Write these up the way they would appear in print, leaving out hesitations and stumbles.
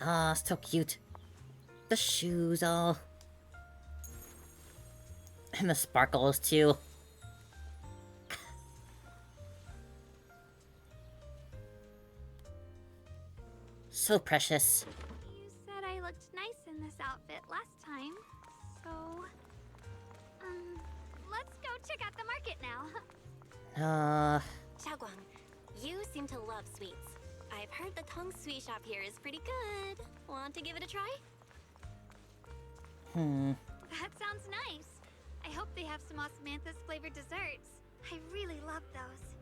Ah, so cute. The shoes, all. And the sparkles, too. So precious. You said I looked nice in this outfit last time, so... let's go check out the market now. Xiao'Guang, you seem to love sweets. I've heard the Tong sweet shop here is pretty good. Want to give it a try? That sounds nice. I hope they have some osmanthus flavored desserts. I really love those.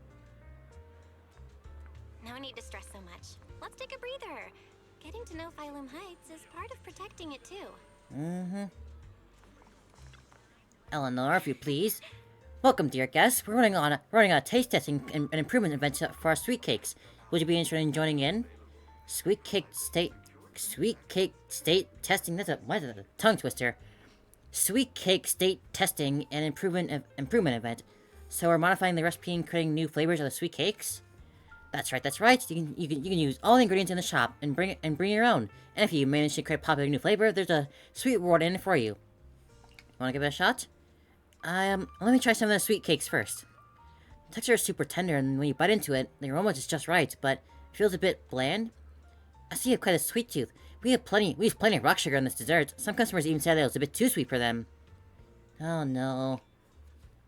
No need to stress so much. Let's take a breather. Getting to know Phylum Heights is part of protecting it too. Eleanor, if you please. Welcome, dear guests. We're running on a taste testing and improvement event for our sweet cakes. Would you be interested in joining in? Sweet cake state testing. That's a tongue twister. Sweet cake state testing and improvement event. So we're modifying the recipe and creating new flavors of the sweet cakes. That's right. You can use all the ingredients in the shop and bring your own. And if you manage to create a popular new flavor, there's a sweet reward in it for you. Want to give it a shot? Let me try some of the sweet cakes first. The texture is super tender, and when you bite into it, the aroma is just right, but it feels a bit bland. I see you have quite a sweet tooth. We use plenty of rock sugar in this dessert. Some customers even said it was a bit too sweet for them. Oh no.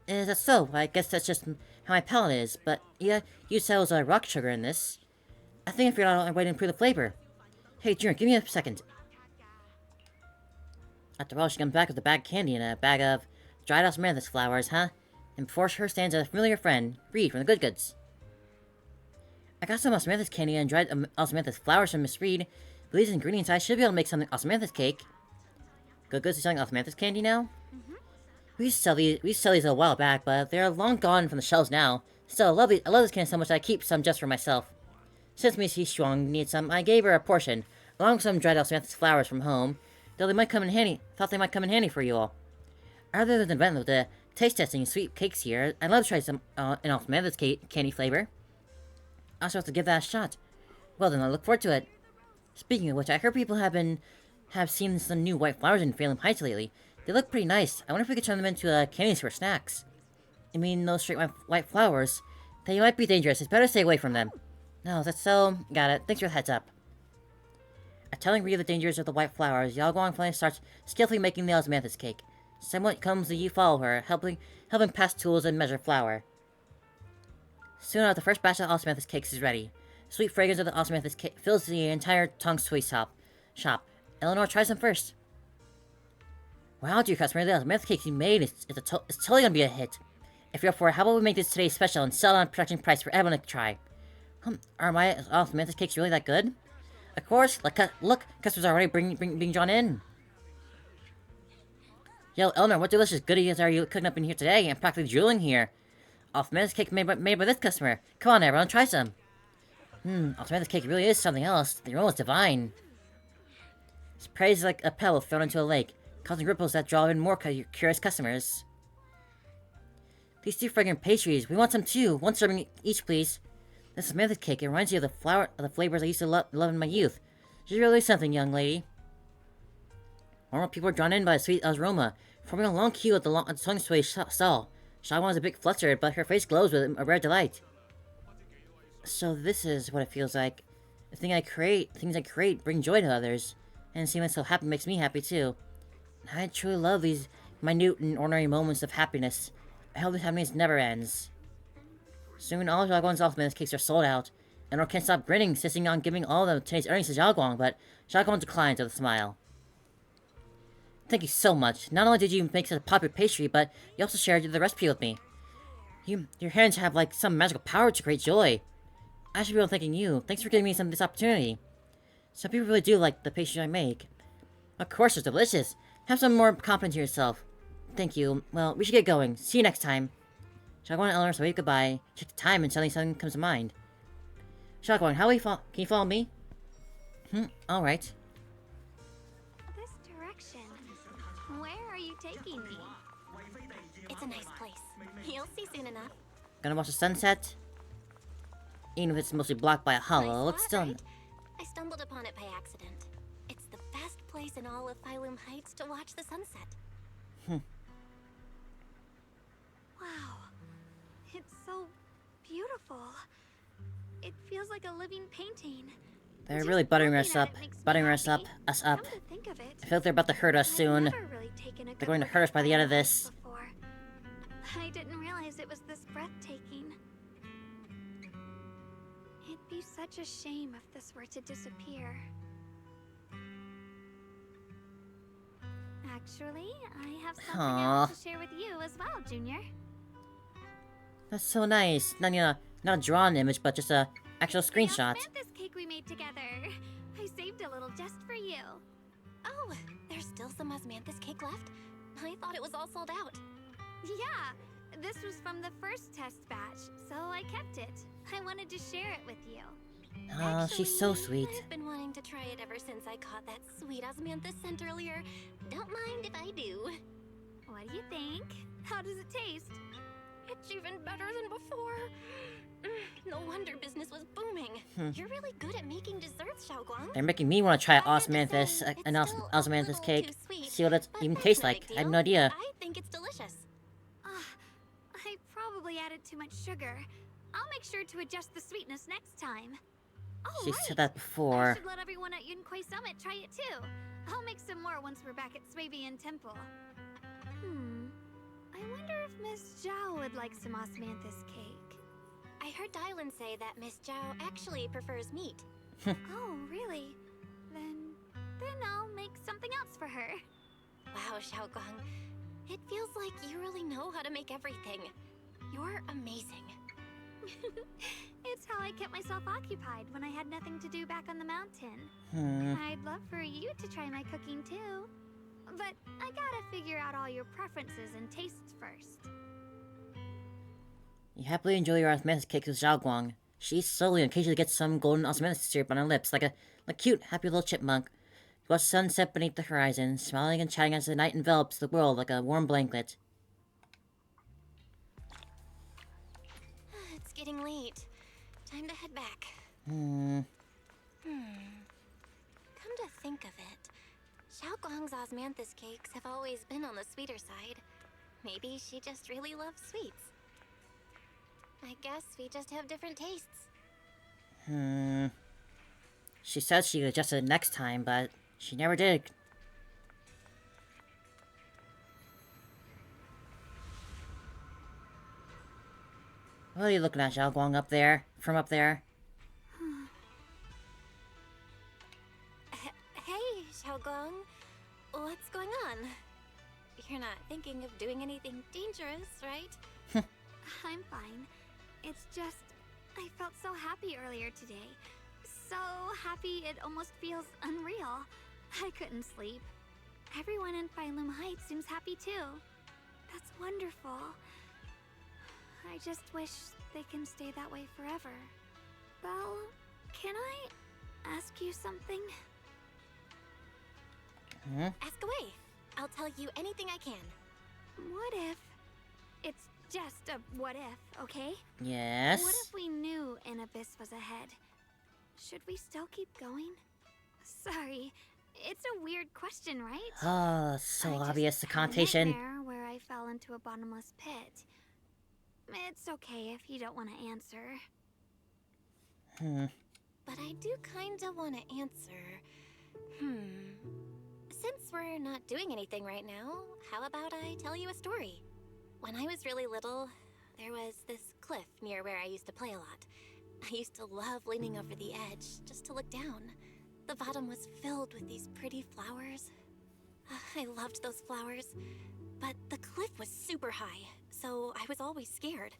Is that so? I guess that's just how my palate is, but yeah, you said it was rock sugar in this. I think I figured out a way to improve the flavor. Hey, Junior, give me a second. After all, she comes back with a bag of candy and a bag of dried osmanthus flowers, huh? And before her stands a familiar friend, Reed from the Good Goods. I got some osmanthus candy and dried osmanthus flowers from Miss Reed. With these ingredients, I should be able to make some osmanthus cake. Good Goods is selling osmanthus candy now? We used to sell these a while back, but they're long gone from the shelves now. Still, I love this candy so much that I keep some just for myself. Since Miss Xiao'Guang needs some, I gave her a portion, along with some dried osmanthus flowers from home. Though they might come in handy. Thought they might come in handy for you all. Rather than event with the taste testing sweet cakes here, I'd love to try some an osmanthus candy flavor. I also have to give that a shot. Well then, I look forward to it. Speaking of which, I heard people have seen some new white flowers in Phylum Heights lately. They look pretty nice. I wonder if we could turn them into candies for snacks. I mean, those straight white flowers. They might be dangerous. It's better to stay away from them. No, that's so... Got it. Thanks for the heads up. At telling Rhea the dangers of the white flowers, Xiao'Guang finally starts skillfully making the osmanthus cake. Someone comes and you follow her, helping pass tools and measure flour. Soon after, the first batch of osmanthus cakes is ready. The sweet fragrance of the osmanthus cake fills the entire Tong Sui shop. Eleanor tries them first. Wow, dear customer, the osmanthus cake you made is totally gonna be a hit. If you're up for it, how about we make this today special and sell it on production price for everyone to try? Are my osmanthus cakes really that good? Of course, look, customers are already being drawn in. Yo, Eleanor, what delicious goodies are you cooking up in here today? I'm practically drooling here. Osmanthus cake made by this customer. Come on, everyone, try some. Osmanthus cake really is something else. The aroma is divine. Its praise is like a pebble thrown into a lake, causing ripples that draw in more curious customers. These two fragrant pastries, we want some too. One serving each, please. This osmanthus cake, it reminds you of the flavors I used to love in my youth. She's really something, young lady. More people are drawn in by the sweet aroma, forming a long queue at the Tong Sui stall. Xiao'Guang is a bit flustered, but her face glows with a rare delight. So this is what it feels like. The things I create bring joy to others, and seeing myself happy makes me happy too. I truly love these minute and ordinary moments of happiness. I hope this happiness never ends. Soon all Xiao'Guang's osmanthus cakes are sold out, and Eleanor can't stop grinning, insisting on giving all of today's earnings to Xiao'Guang, but Xiao'Guang declines with a smile. Thank you so much. Not only did you make such a popular pastry, but you also shared the recipe with me. Your hands have like some magical power to create joy. I should be thanking you. Thanks for giving me this opportunity. Some people really do like the pastry I make. Of course, it's delicious. Have some more confidence in yourself. Thank you. Well, we should get going. See you next time. Xiao'Guang and Eleanor say goodbye. Check the time and suddenly something comes to mind. Xiao'Guang, can you follow me? Alright. This direction. Where are you taking me? It's a nice place. You'll see soon enough. Gonna watch the sunset? Even if it's mostly blocked by a hollow, Nice looks spot, still... right? I stumbled upon it by accident. place in all of Phylum Heights to watch the sunset. Wow. It's so beautiful. It feels like a living painting. They're Just really buttering looking us at up. it makes me Buttering us happy. up. Come to think of it, I feel like they're about to hurt us I've soon. never really taken a They're going to good hurt look us by at the end of Phylum this. before. I didn't realize it was this breathtaking. It'd be such a shame if this were to disappear. Actually, I have something Aw. else to share with you as well, Junior. That's so nice. Not a drawn image, but just a actual screenshot. The Manthus cake we made together. I saved a little just for you. Oh, there's still some osmanthus cake left? I thought it was all sold out. Yeah, this was from the first test batch, so I kept it. I wanted to share it with you. Oh, she's so Actually, sweet. I've been wanting to try it ever since I caught that sweet osmanthus scent earlier. Don't mind if I do. What do you think? How does it taste? It's even better than before. No wonder business was booming. You're really good at making desserts, Xiao'Guang. They're making me want to try I have to osmanthus, say, an it's still a osmanthus little cake. too sweet, See what it but even that's tastes no like. big I have deal. no idea. I think it's delicious. I probably added too much sugar. I'll make sure to adjust the sweetness next time. Oh, She right. said that I before. should let everyone at Yunquay Summit try it too. I'll make some more once we're back at Swabian Temple. I wonder if Miss Zhao would like some osmanthus cake. I heard Dylan say that Miss Zhao actually prefers meat. Oh, really? Then I'll make something else for her. Wow, Xiao'Guang. It feels like you really know how to make everything. You're amazing. It's how I kept myself occupied when I had nothing to do back on the mountain. I'd love for you to try my cooking too. But I gotta figure out all your preferences and tastes first. You happily enjoy your osmanthus cake with Xiao'Guang. She eats slowly and occasionally gets some golden osmanthus syrup on her lips, like a cute, happy little chipmunk. She watches the sunset beneath the horizon, smiling and chatting as the night envelops the world like a warm blanket. It's getting late. Time to head back. Come to think of it, Xiao'Guang's osmanthus cakes have always been on the sweeter side. Maybe she just really loves sweets. I guess we just have different tastes. She said she'd adjust it next time, but she never did. What are you looking at, Xiao'Guang, up there? From up there? Hey, Xiao'Guang. What's going on? You're not thinking of doing anything dangerous, right? I'm fine. It's just, I felt so happy earlier today. So happy it almost feels unreal. I couldn't sleep. Everyone in Phylum Heights seems happy too. That's wonderful. I just wish they can stay that way forever. Well, can I ask you something? Ask away. I'll tell you anything I can. What if... It's just a what if, okay? Yes? What if we knew an abyss was ahead? Should we still keep going? Sorry, it's a weird question, right? Oh, so I just obvious, the had a connotation. nightmare where I fell into a bottomless pit. It's okay if you don't want to answer. But I do kinda wanna answer. Since we're not doing anything right now, how about I tell you a story? When I was really little, there was this cliff near where I used to play a lot. I used to love leaning over the edge just to look down. The bottom was filled with these pretty flowers. I loved those flowers, but the cliff was super high, so I was always scared.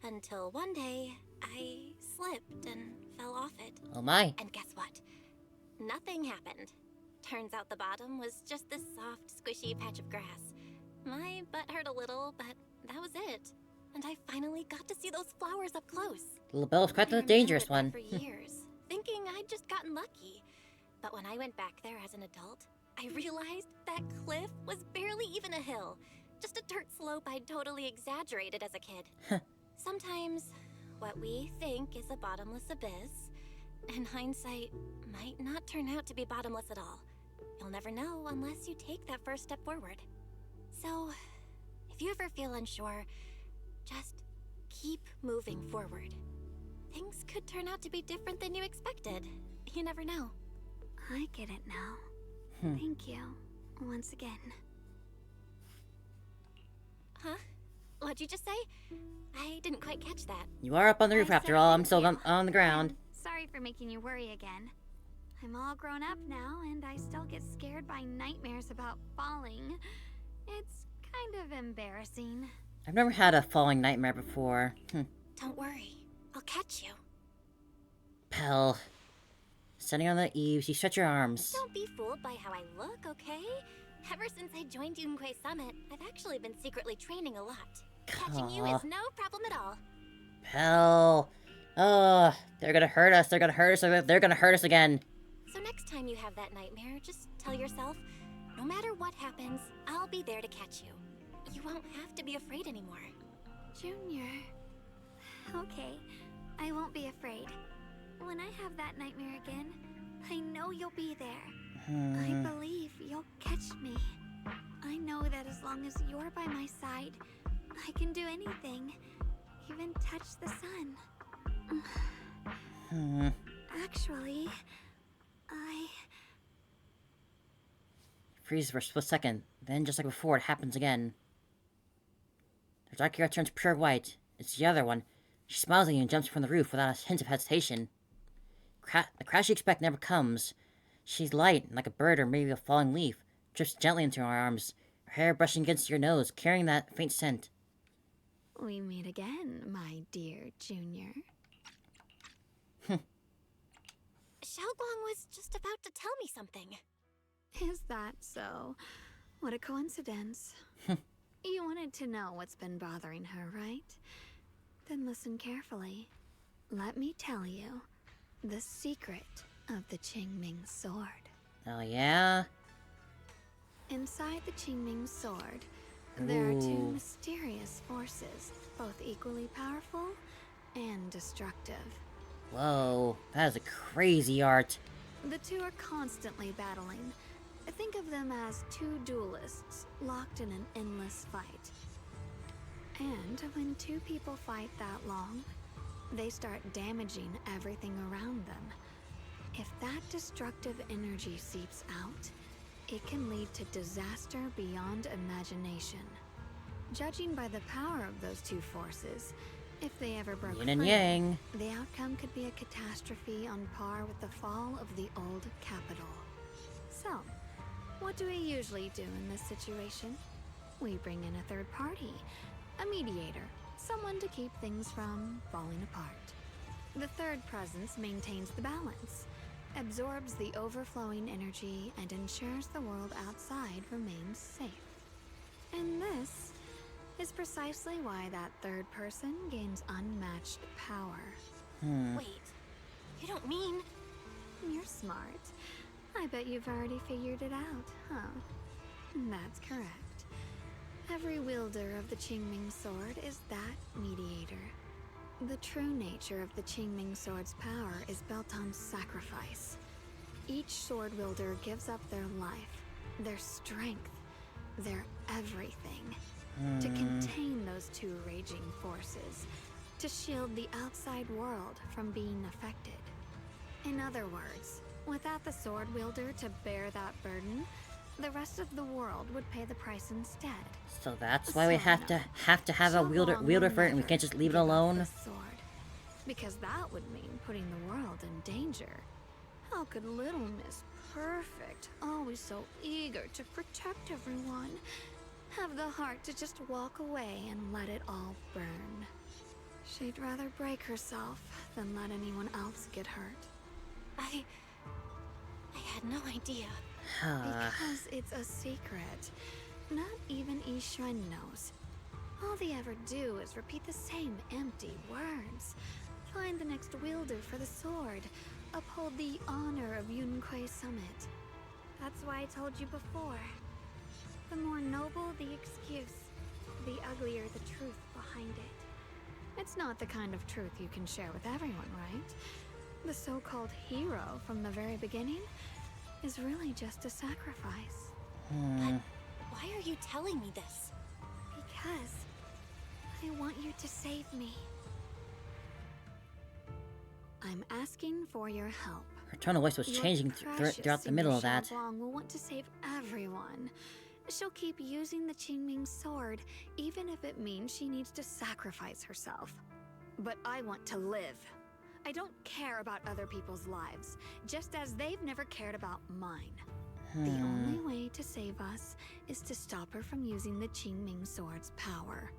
Until one day, I slipped and fell off it. Oh my. And guess what? Nothing happened. Turns out the bottom was just this soft, squishy patch of grass. My butt hurt a little, but that was it. And I finally got to see those flowers up close. Little Belle's quite I the dangerous remembered one. that for years, thinking I'd just gotten lucky. But when I went back there as an adult, I realized that cliff was barely even a hill. Just a dirt slope I'd totally exaggerated as a kid. Sometimes, what we think is a bottomless abyss, in hindsight, might not turn out to be bottomless at all. You'll never know unless you take that first step forward. So, if you ever feel unsure, just keep moving forward. Things could turn out to be different than you expected. You never know. I get it now. Thank you, once again. Huh? What'd you just say? I didn't quite catch that. You are up on the roof I after said all. I'm thank still you. on the ground. And sorry for making you worry again. I'm all grown up now, and I still get scared by nightmares about falling. It's kind of embarrassing. I've never had a falling nightmare before. Don't worry. I'll catch you. Pell. Standing on the eaves, you stretch your arms. Don't be fooled by how I look, okay? Ever since I joined Yunquei Summit, I've actually been secretly training a lot. Catching you is no problem at all. Pell. Oh, they're gonna hurt us. They're gonna hurt us. They're gonna hurt us again. So next time you have that nightmare, just tell yourself, no matter what happens, I'll be there to catch you. You won't have to be afraid anymore. Junior. Okay, I won't be afraid. When I have that nightmare again, I know you'll be there. I believe you'll catch me. I know that as long as you're by my side, I can do anything, even touch the sun. Actually, Freezes for a split second. Then, just like before, it happens again. The dark hair turns pure white. It's the other one. She smiles at you and jumps from the roof without a hint of hesitation. The crash you expect never comes. She's light, like a bird or maybe a falling leaf, drifts gently into her arms, her hair brushing against your nose, carrying that faint scent. we meet again, my dear Junior. Xiao'Guang was just about to tell me something. Is that so? What a coincidence. You wanted to know what's been bothering her, right? Then listen carefully. Let me tell you the secret of the Qingming sword. Oh, yeah? Inside the Qingming sword, there are two Ooh. mysterious forces, both equally powerful and destructive. Whoa, that is a crazy art. The two are constantly battling. Think of them as two duelists locked in an endless fight. And when two people fight that long, they start damaging everything around them. If that destructive energy seeps out, it can lead to disaster beyond imagination. Judging by the power of those two forces, if they ever broke Yin and free, yang. the outcome could be a catastrophe on par with the fall of the old capital. So, what do we usually do in this situation? We bring in a third party, a mediator, someone to keep things from falling apart. The third presence maintains the balance, absorbs the overflowing energy, and ensures the world outside remains safe. And this is precisely why that third person gains unmatched power. Wait, you don't mean... You're smart. I bet you've already figured it out, huh? That's correct. Every wielder of the Qingming sword is that mediator. The true nature of the Qingming sword's power is built on sacrifice. Each sword wielder gives up their life, their strength, their everything, to contain those two raging forces, to shield the outside world from being affected. In other words, without the sword wielder to bear that burden, the rest of the world would pay the price instead. So that's why we have to have a wielder Xiao'Guang for it, and we will can't just leave it never give up alone. the sword, because that would mean putting the world in danger. How could little Miss Perfect, always so eager to protect everyone, have the heart to just walk away and let it all burn? She'd rather break herself than let anyone else get hurt. I had no idea. Because it's a secret. Not even Yishuan knows. All they ever do is repeat the same empty words. Find the next wielder for the sword. Uphold the honor of Yunquei Summit. That's why I told you before. The more noble the excuse, the uglier the truth behind it. It's not the kind of truth you can share with everyone, right? The so-called hero from the very beginning? is really just a sacrifice. But why are you telling me this? Because I want you to save me. I'm asking for your help. Her tone of voice was Your changing precious throughout the middle of that. Xiao'Guang will want to save everyone. She'll keep using the Qingming sword, even if it means she needs to sacrifice herself. But I want to live. I don't care about other people's lives, just as they've never cared about mine. The only way to save us is to stop her from using the Qingming sword's power.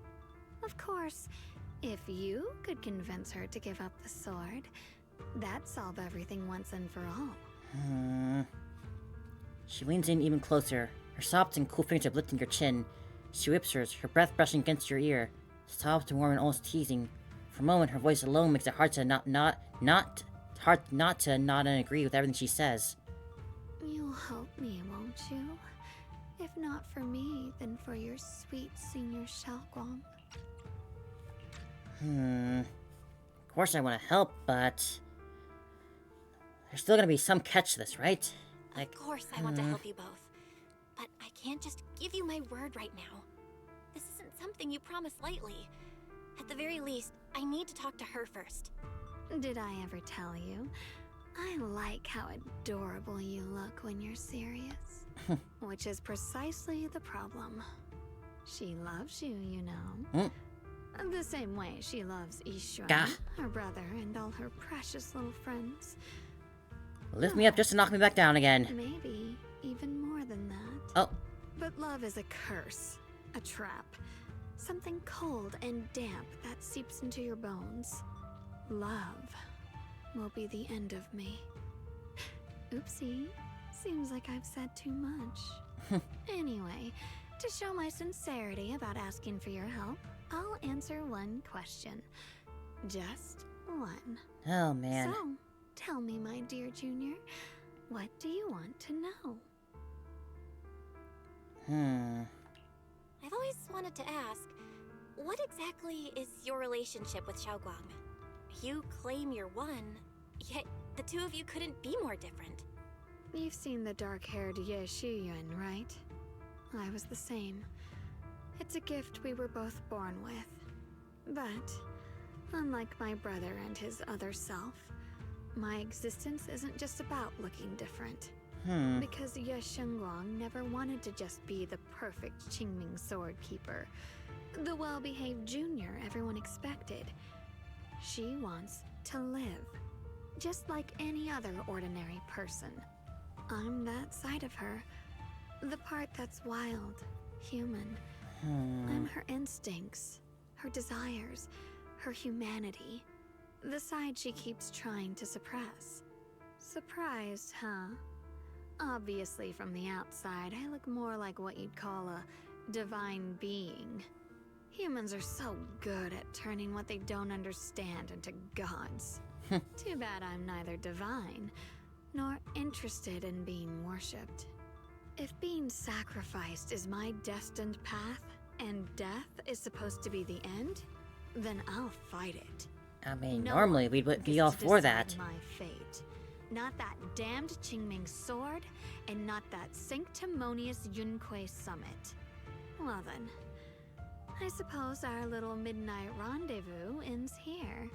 Of course, if you could convince her to give up the sword, that'd solve everything once and for all. She leans in even closer, her soft and cool fingertip lifting your chin. She whispers, her breath brushing against your ear, soft and warm and almost teasing. For a moment, her voice alone makes it hard to not and agree with everything she says. You'll help me, won't you? If not for me, then for your sweet senior Xiao'Guang. Of course I want to help, but there's still gonna be some catch to this, right? Of course I want to help you both. But I can't just give you my word right now. This isn't something you promise lightly. At the very least, I need to talk to her first. Did I ever tell you? I like how adorable you look when you're serious. Which is precisely the problem. She loves you, you know. The same way she loves Yishuan, her brother, and all her precious little friends. Lift me up just to knock me back down again. Maybe even more than that. Oh. But love is a curse, a trap. Something cold and damp that seeps into your bones. Love will be the end of me. Oopsie. Seems like I've said too much. Anyway, to show my sincerity about asking for your help, I'll answer one question. Just one. Oh, man. So, tell me, my dear Junior, what do you want to know? I've always wanted to ask, what exactly is your relationship with Xiao'Guang? You claim you're one, yet the two of you couldn't be more different. You've seen the dark-haired Ye Shiyuan, right? I was the same. It's a gift we were both born with. But, unlike my brother and his other self, my existence isn't just about looking different. Because Ye Xiao'Guang never wanted to just be the perfect Qingming sword keeper, the well-behaved junior everyone expected. She wants to live, just like any other ordinary person. I'm that side of her, the part that's wild, human. I'm her instincts, her desires, her humanity, the side she keeps trying to suppress. Surprised, huh? Obviously, from the outside, I look more like what you'd call a divine being. Humans are so good at turning what they don't understand into gods. Too bad I'm neither divine, nor interested in being worshipped. If being sacrificed is my destined path, and death is supposed to be the end, then I'll fight it. I mean, No normally one we'd be gets all to for decide that. my fate. Not that damned Qingming sword, and not that sanctimonious Yunque summit. Well then, I suppose our little midnight rendezvous ends here.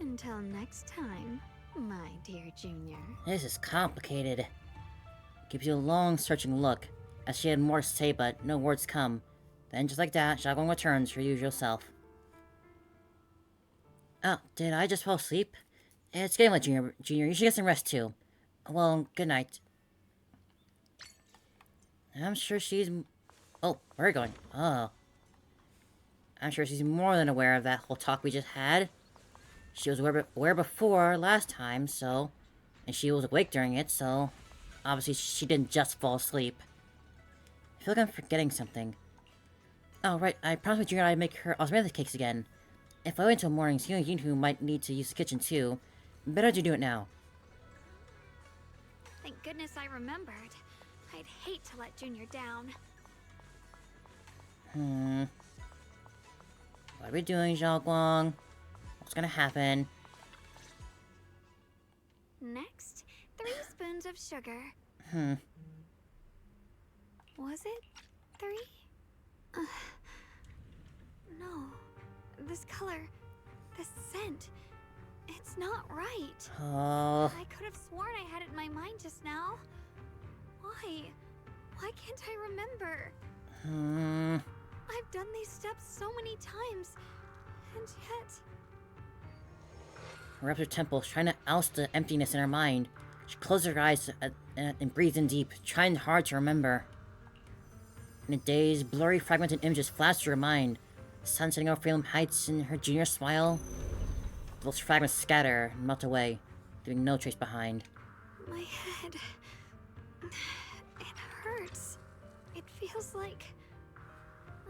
Until next time, my dear Junior. This is complicated. Gives you a long, searching look, as she had more to say, but no words come. Then, just like that, Xiao'Guang returns to her usual self. Oh, did I just fall asleep? It's getting late, Junior. You should get some rest, too. Well, good night. I'm sure she's... Oh, where are you going? Oh. I'm sure she's more than aware of that whole talk we just had. She was aware before last time, so... And she was awake during it, so... Obviously, she didn't just fall asleep. I feel like I'm forgetting something. Oh, right, I promised Junior I'd make her osmanthus cakes again. If I wait until morning, Xiao'Guang might need to use the kitchen too. Better to do it now. Thank goodness I remembered. I'd hate to let Junior down. What are we doing, Xiao'Guang? What's gonna happen? Next, 3 spoons of sugar. Was it 3? No. This color, this scent, it's not right. Oh. I could have sworn I had it in my mind just now. Why? Why can't I remember? I've done these steps so many times, and yet... Her rubs her temples, trying to oust the emptiness in her mind. She closes her eyes and breathes in deep, trying hard to remember. In a daze, blurry, fragmented images flash through her mind. The sun setting over Salem Heights and her junior smile. Those fragments scatter and melt away, leaving no trace behind. My head... It hurts. It feels like...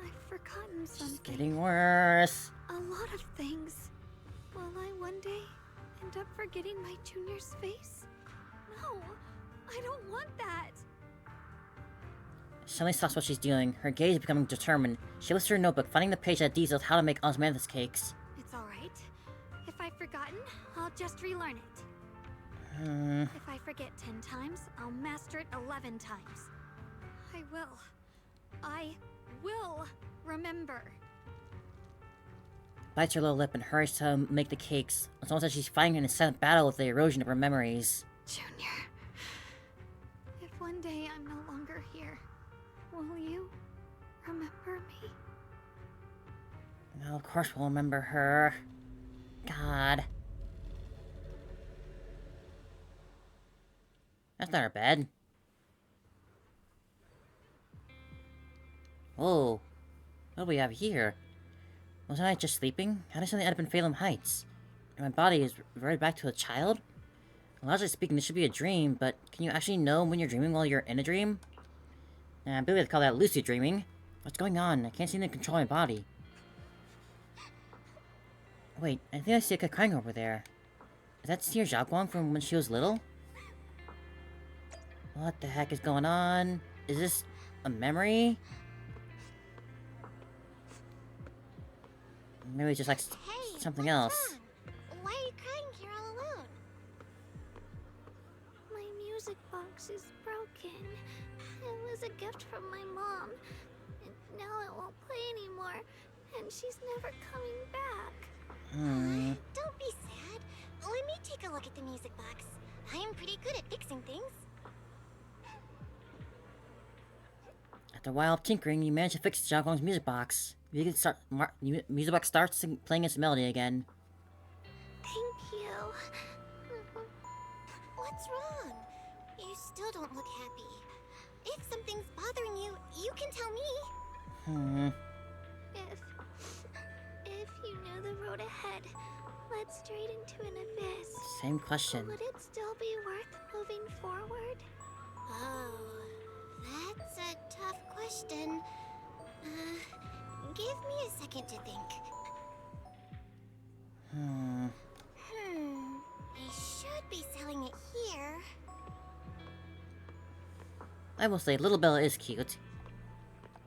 I've forgotten something. It's getting worse. A lot of things. Will I one day end up forgetting my junior's face? No, I don't want that. She suddenly stops what she's doing, her gaze becoming determined. She lifts her notebook, finding the page that details how to make osmanthus cakes. It's alright. If I've forgotten, I'll just relearn it. If I forget 10 times, I'll master it 11 times. I will remember. Bites her lower lip and hurries to make the cakes. It's almost as she's fighting in a silent battle with the erosion of her memories. Junior, if one day I'm no longer here, will you remember me? Well, of course we'll remember her. God. That's not her bed. Whoa. What do we have here? Wasn't I just sleeping? How did something end up in Salem Heights? And my body is reverted back to a child? Logically speaking, this should be a dream, but can you actually know when you're dreaming while you're in a dream? I believe they call that lucid dreaming. What's going on? I can't seem to control my body. Wait, I think I see a kid crying over there. Is that Xiao'Guang from when she was little? What the heck is going on? Is this a memory? Maybe it's just like something else. Wrong? Why are you crying here all alone? My music box is broken. It was a gift from my mom. And now it won't play anymore. And she's never coming back. Don't be sad. Let me take a look at the music box. I am pretty good at fixing things. After a while of tinkering, you manage to fix Xiao'Guang's music box. You can start. Music box starts playing its melody again. Thank you. What's wrong? You still don't look happy. If something's bothering you, you can tell me. If you knew the road ahead led straight into an abyss, Same question. would it still be worth moving forward? Oh, that's a tough question. Give me a second to think. I should be selling it here. I will say, Little Bella is cute.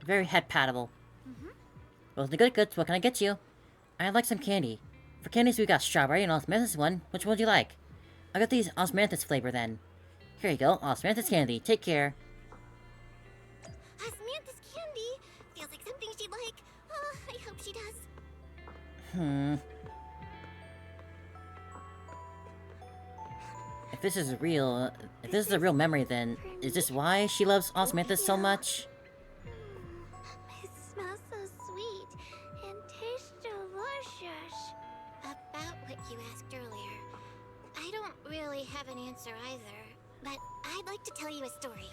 Very head-patable. Well, the good goods, what can I get you? I'd like some candy. For candies, we got strawberry and osmanthus one. Which one would you like? I'll get these osmanthus flavor then. Here you go, osmanthus candy. Take care. Osmanthus candy? Feels like something she'd like. Oh, I hope she does. If this is a real memory, then is this why she loves osmanthus so much? It smells so sweet and tastes delicious. About what you asked earlier, I don't really have an answer either, but I'd like to tell you a story.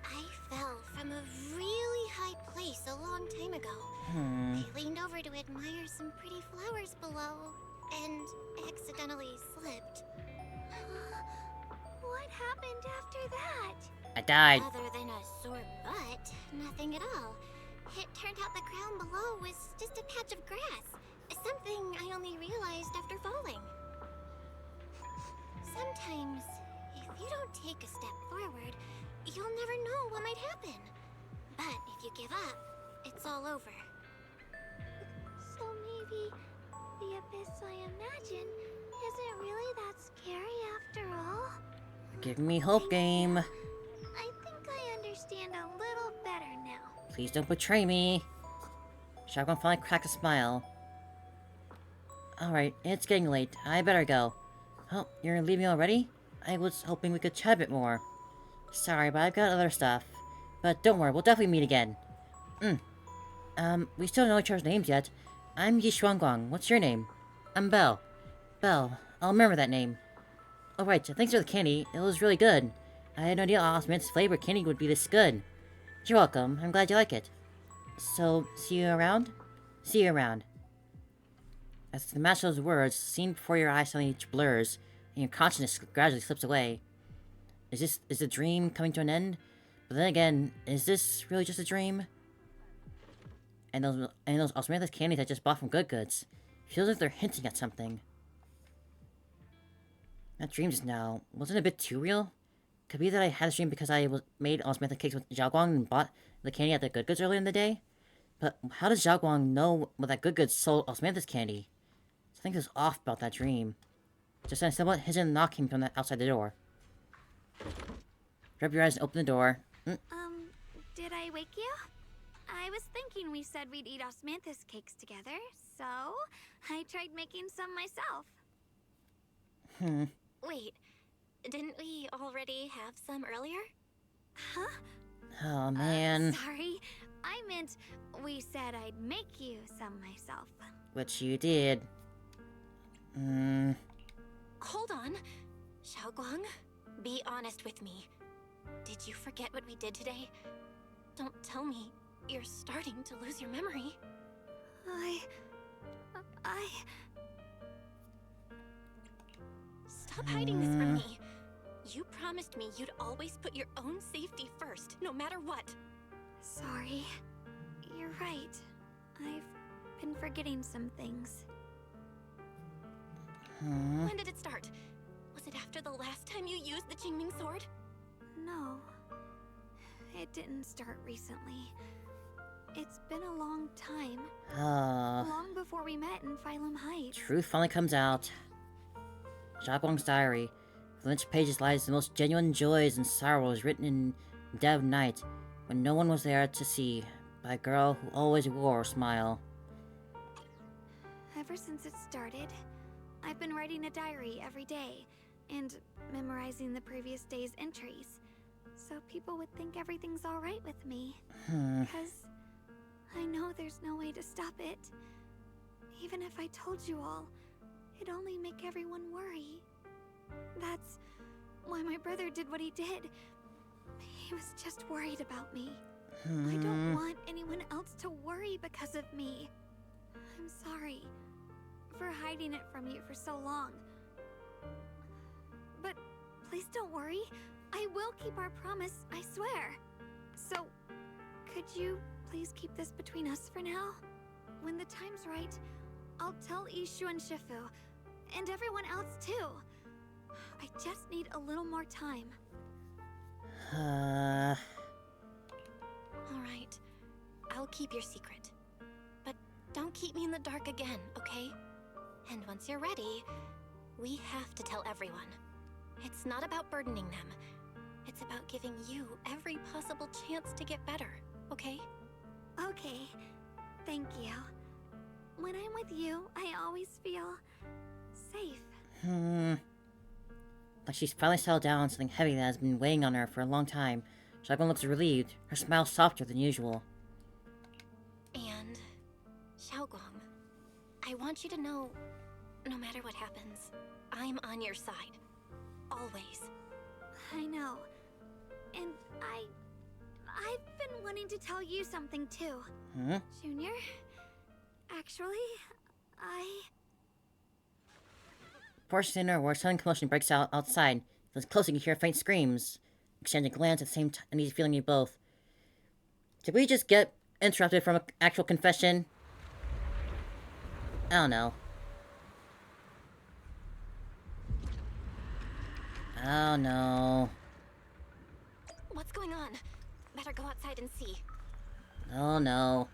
I fell from a really high place a long time ago. I leaned over to admire some pretty flowers below, and accidentally slipped. What happened after that? I died. Other than a sore butt, nothing at all. It turned out the ground below was just a patch of grass. Something I only realized after falling. Sometimes, if you don't take a step forward, you'll never know what might happen. But if you give up, it's all over. So maybe the abyss I imagine isn't really that scary after all? Give me hope, game. I think I understand a little better now. Please don't betray me. Xiao'Guang finally cracked a smile. Alright, it's getting late. I better go. Oh, you're leaving already? I was hoping we could chat a bit more. Sorry, but I've got other stuff. But don't worry, we'll definitely meet again. We still don't know each other's names yet. I'm Xiao'Guang. What's your name? I'm Belle. Belle. I'll remember that name. Oh right, thanks for the candy. It was really good. I had no idea Osmint's flavor candy would be this good. You're welcome. I'm glad you like it. So, see you around? See you around. As the match those words, seen before your eyes suddenly blurs, and your consciousness gradually slips away. Is the dream coming to an end? But then again, is this really just a dream? And those osmosis candies I just bought from Good Goods. Feels like they're hinting at something. That dream just now, wasn't it a bit too real? Could be that I had a dream because I made osmosis cakes with Xiao'Guang and bought the candy at the Good Goods earlier in the day? But how does Xiao'Guang know what that Good Goods sold osmosis candy? Something was off about that dream. Just then, someone hesitant knock came from outside the door. Rub your eyes and open the door. Did I wake you? I was thinking we said we'd eat osmanthus cakes together, so I tried making some myself. Wait, didn't we already have some earlier? Huh? Oh, man. Sorry, I meant we said I'd make you some myself. Which you did. Hold on. Xiao'Guang, be honest with me. Did you forget what we did today? Don't tell me you're starting to lose your memory. Stop hiding this from me. You promised me you'd always put your own safety first, no matter what. Sorry. You're right. I've been forgetting some things. When did it start? Was it after the last time you used the Qingming sword? No. It didn't start recently. It's been a long time. Long before we met in Phylum Heights. Truth finally comes out. Xiao'Guang's diary. Within its pages lies the most genuine joys and sorrows written in dead of night, when no one was there to see, by a girl who always wore a smile. Ever since it started, I've been writing a diary every day, and memorizing the previous day's entries, so people would think everything's alright with me. Because I know there's no way to stop it. Even if I told you all, it'd only make everyone worry. That's why my brother did what he did. He was just worried about me. I don't want anyone else to worry because of me. I'm sorry for hiding it from you for so long. But please don't worry. I will keep our promise, I swear. So, could you please keep this between us for now? When the time's right, I'll tell Ishu and Shifu, and everyone else too. I just need a little more time. Alright, I'll keep your secret. But don't keep me in the dark again, okay? And once you're ready, we have to tell everyone. It's not about burdening them. It's about giving you every possible chance to get better, okay? Okay, thank you. When I'm with you, I always feel safe. Like she's finally settled down on something heavy that has been weighing on her for a long time. Xiao'Guang looks relieved, her smile softer than usual. And, Xiao'Guang, I want you to know, no matter what happens, I'm on your side. Always. I know. And I've been wanting to tell you something too. Junior, actually, Forced in her where sudden commotion breaks out outside. As close you can hear faint screams. Exchanging a glance at the same time, and he's feeling you both. Did we just get interrupted from an actual confession? I don't know. Oh no. What's going on? Better go outside and see. Oh no.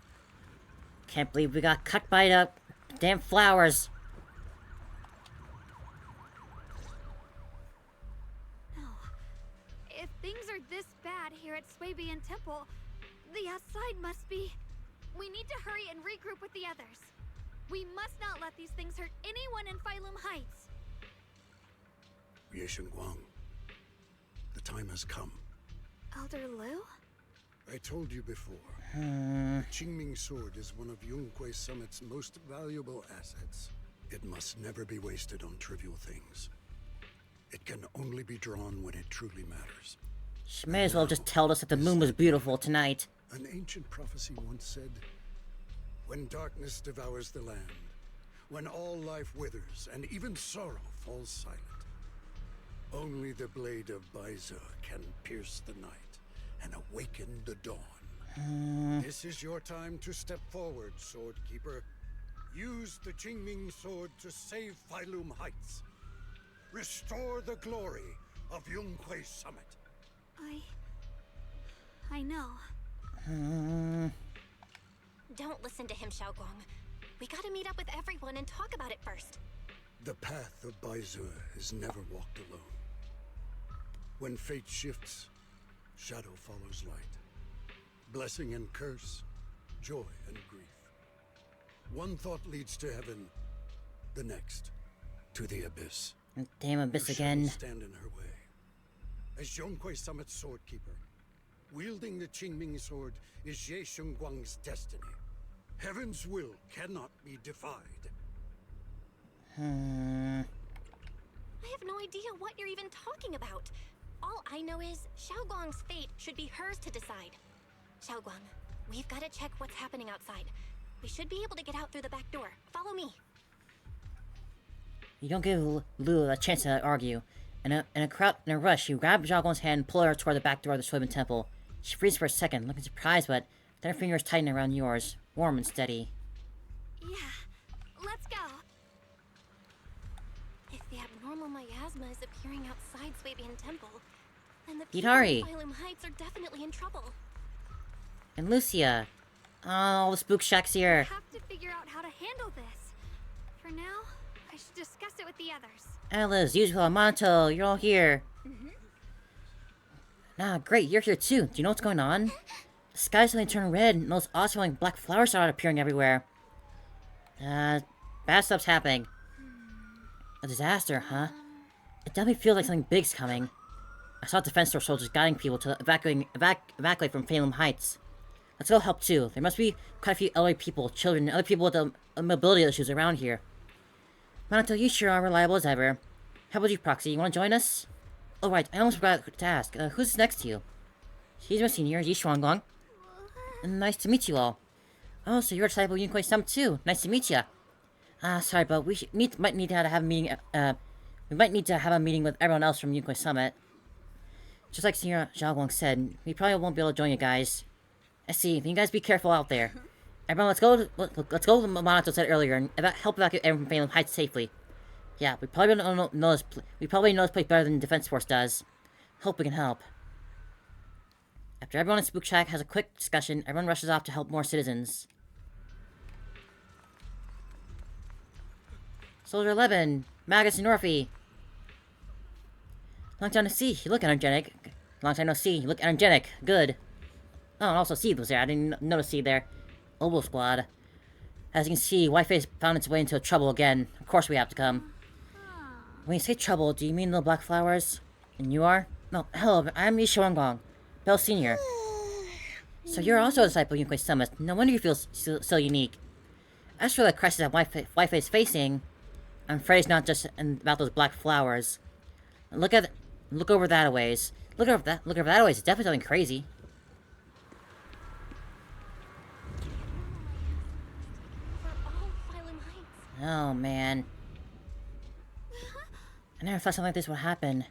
Can't believe we got cut by the damn flowers. no. are this bad here at Xiao'Guang Temple, the outside must be... We need to hurry and regroup with the others. We must not let these things hurt anyone in Failum Heights. Xiao'Guang, the time has come. Elder Lu? I told you before. The Qingming sword is one of Yunque Summit's most valuable assets. It must never be wasted on trivial things. It can only be drawn when it truly matters. She may as well just tell us that the moon was beautiful tonight. An ancient prophecy once said, when darkness devours the land, when all life withers and even sorrow falls silent, only the blade of Baize can pierce the night and awaken the dawn. This is your time to step forward, Swordkeeper. Use the Qingming sword to save Failum Heights. Restore the glory of Yunque Summit. I know. Don't listen to him, Xiao'Guang. We gotta meet up with everyone and talk about it first. The path of Baize is never walked alone. When fate shifts, shadow follows light. Blessing and curse, joy and grief. One thought leads to heaven, the next to the abyss. Damn abyss You again. shouldn't stand in her way. As Yunque Summit's swordkeeper, wielding the Qingming sword is Xiao'Guang's destiny. Heaven's will cannot be defied. I have no idea what you're even talking about. All I know is Xiao'Guang's fate should be hers to decide. Xiao'Guang, we've got to check what's happening outside. We should be able to get out through the back door. Follow me. You don't give Lu a chance to argue. In a rush, you grab Xiao'Guang's hand and pull her toward the back door of the Xiao'Guang Temple. She freezes for a second, looking surprised, but then her fingers tighten around yours, warm and steady. Yeah, let's go. If the abnormal miasma is appearing outside Xiao'Guang Temple, then the people Hidari. in Failum Heights are definitely in trouble. And Lucia. Oh, all the spook shacks We here. have to figure out how to handle this. For now, I should discuss it with the others. Alice, usual, Monto, you're all here. Ah, great, you're here too. Do you know what's going on? The sky suddenly turned red, and those awesome black flowers started appearing everywhere. Bad stuff's happening. A disaster, huh? It definitely feels like something big's coming. I saw defense store soldiers guiding people to evacuate from Failum Heights. Let's go help too. There must be quite a few elderly people, children, and other people with mobility issues around here. Monato, you sure are reliable as ever. How about you, Proxy? You want to join us? Oh, right. I almost forgot to ask. Who's next to you? She's my senior, Xiao'Guang. Nice to meet you all. Oh, so you're a disciple of Yunque Summit too. Nice to meet you. Sorry, but we might need to have a meeting. We might need to have a meeting with everyone else from Yunque Summit. Just like Senior Xiao'Guang said, we probably won't be able to join you guys. I see. You guys be careful out there. Everyone, let's go. Let's go to what Monato said earlier and help evacuate everyone from Failum Heights safely. Yeah, we probably know this. We probably know this place better than the Defense Force does. Hope we can help. After everyone in Spook Shack has a quick discussion, everyone rushes off to help more citizens. Soldier 11, Magus and Orphe. Long time to see. You look energetic. Long time no see. You look energetic. Good. Oh, and also Seed was there. I didn't notice Seed there. Oboe Squad. As you can see, Waifei's found its way into trouble again. Of course we have to come. When you say trouble, do you mean the black flowers? And you are? No, hello, I'm Xiao'Guang, Bell Senior. So you're also a disciple of Yunque Summit. No wonder you feel so unique. As for the crisis that Waifei is facing, I'm afraid it's not just about those black flowers. Look over that a ways. Look over that a ways. It's definitely something crazy. For all Failum Heights. Oh man. I never thought something like this would happen.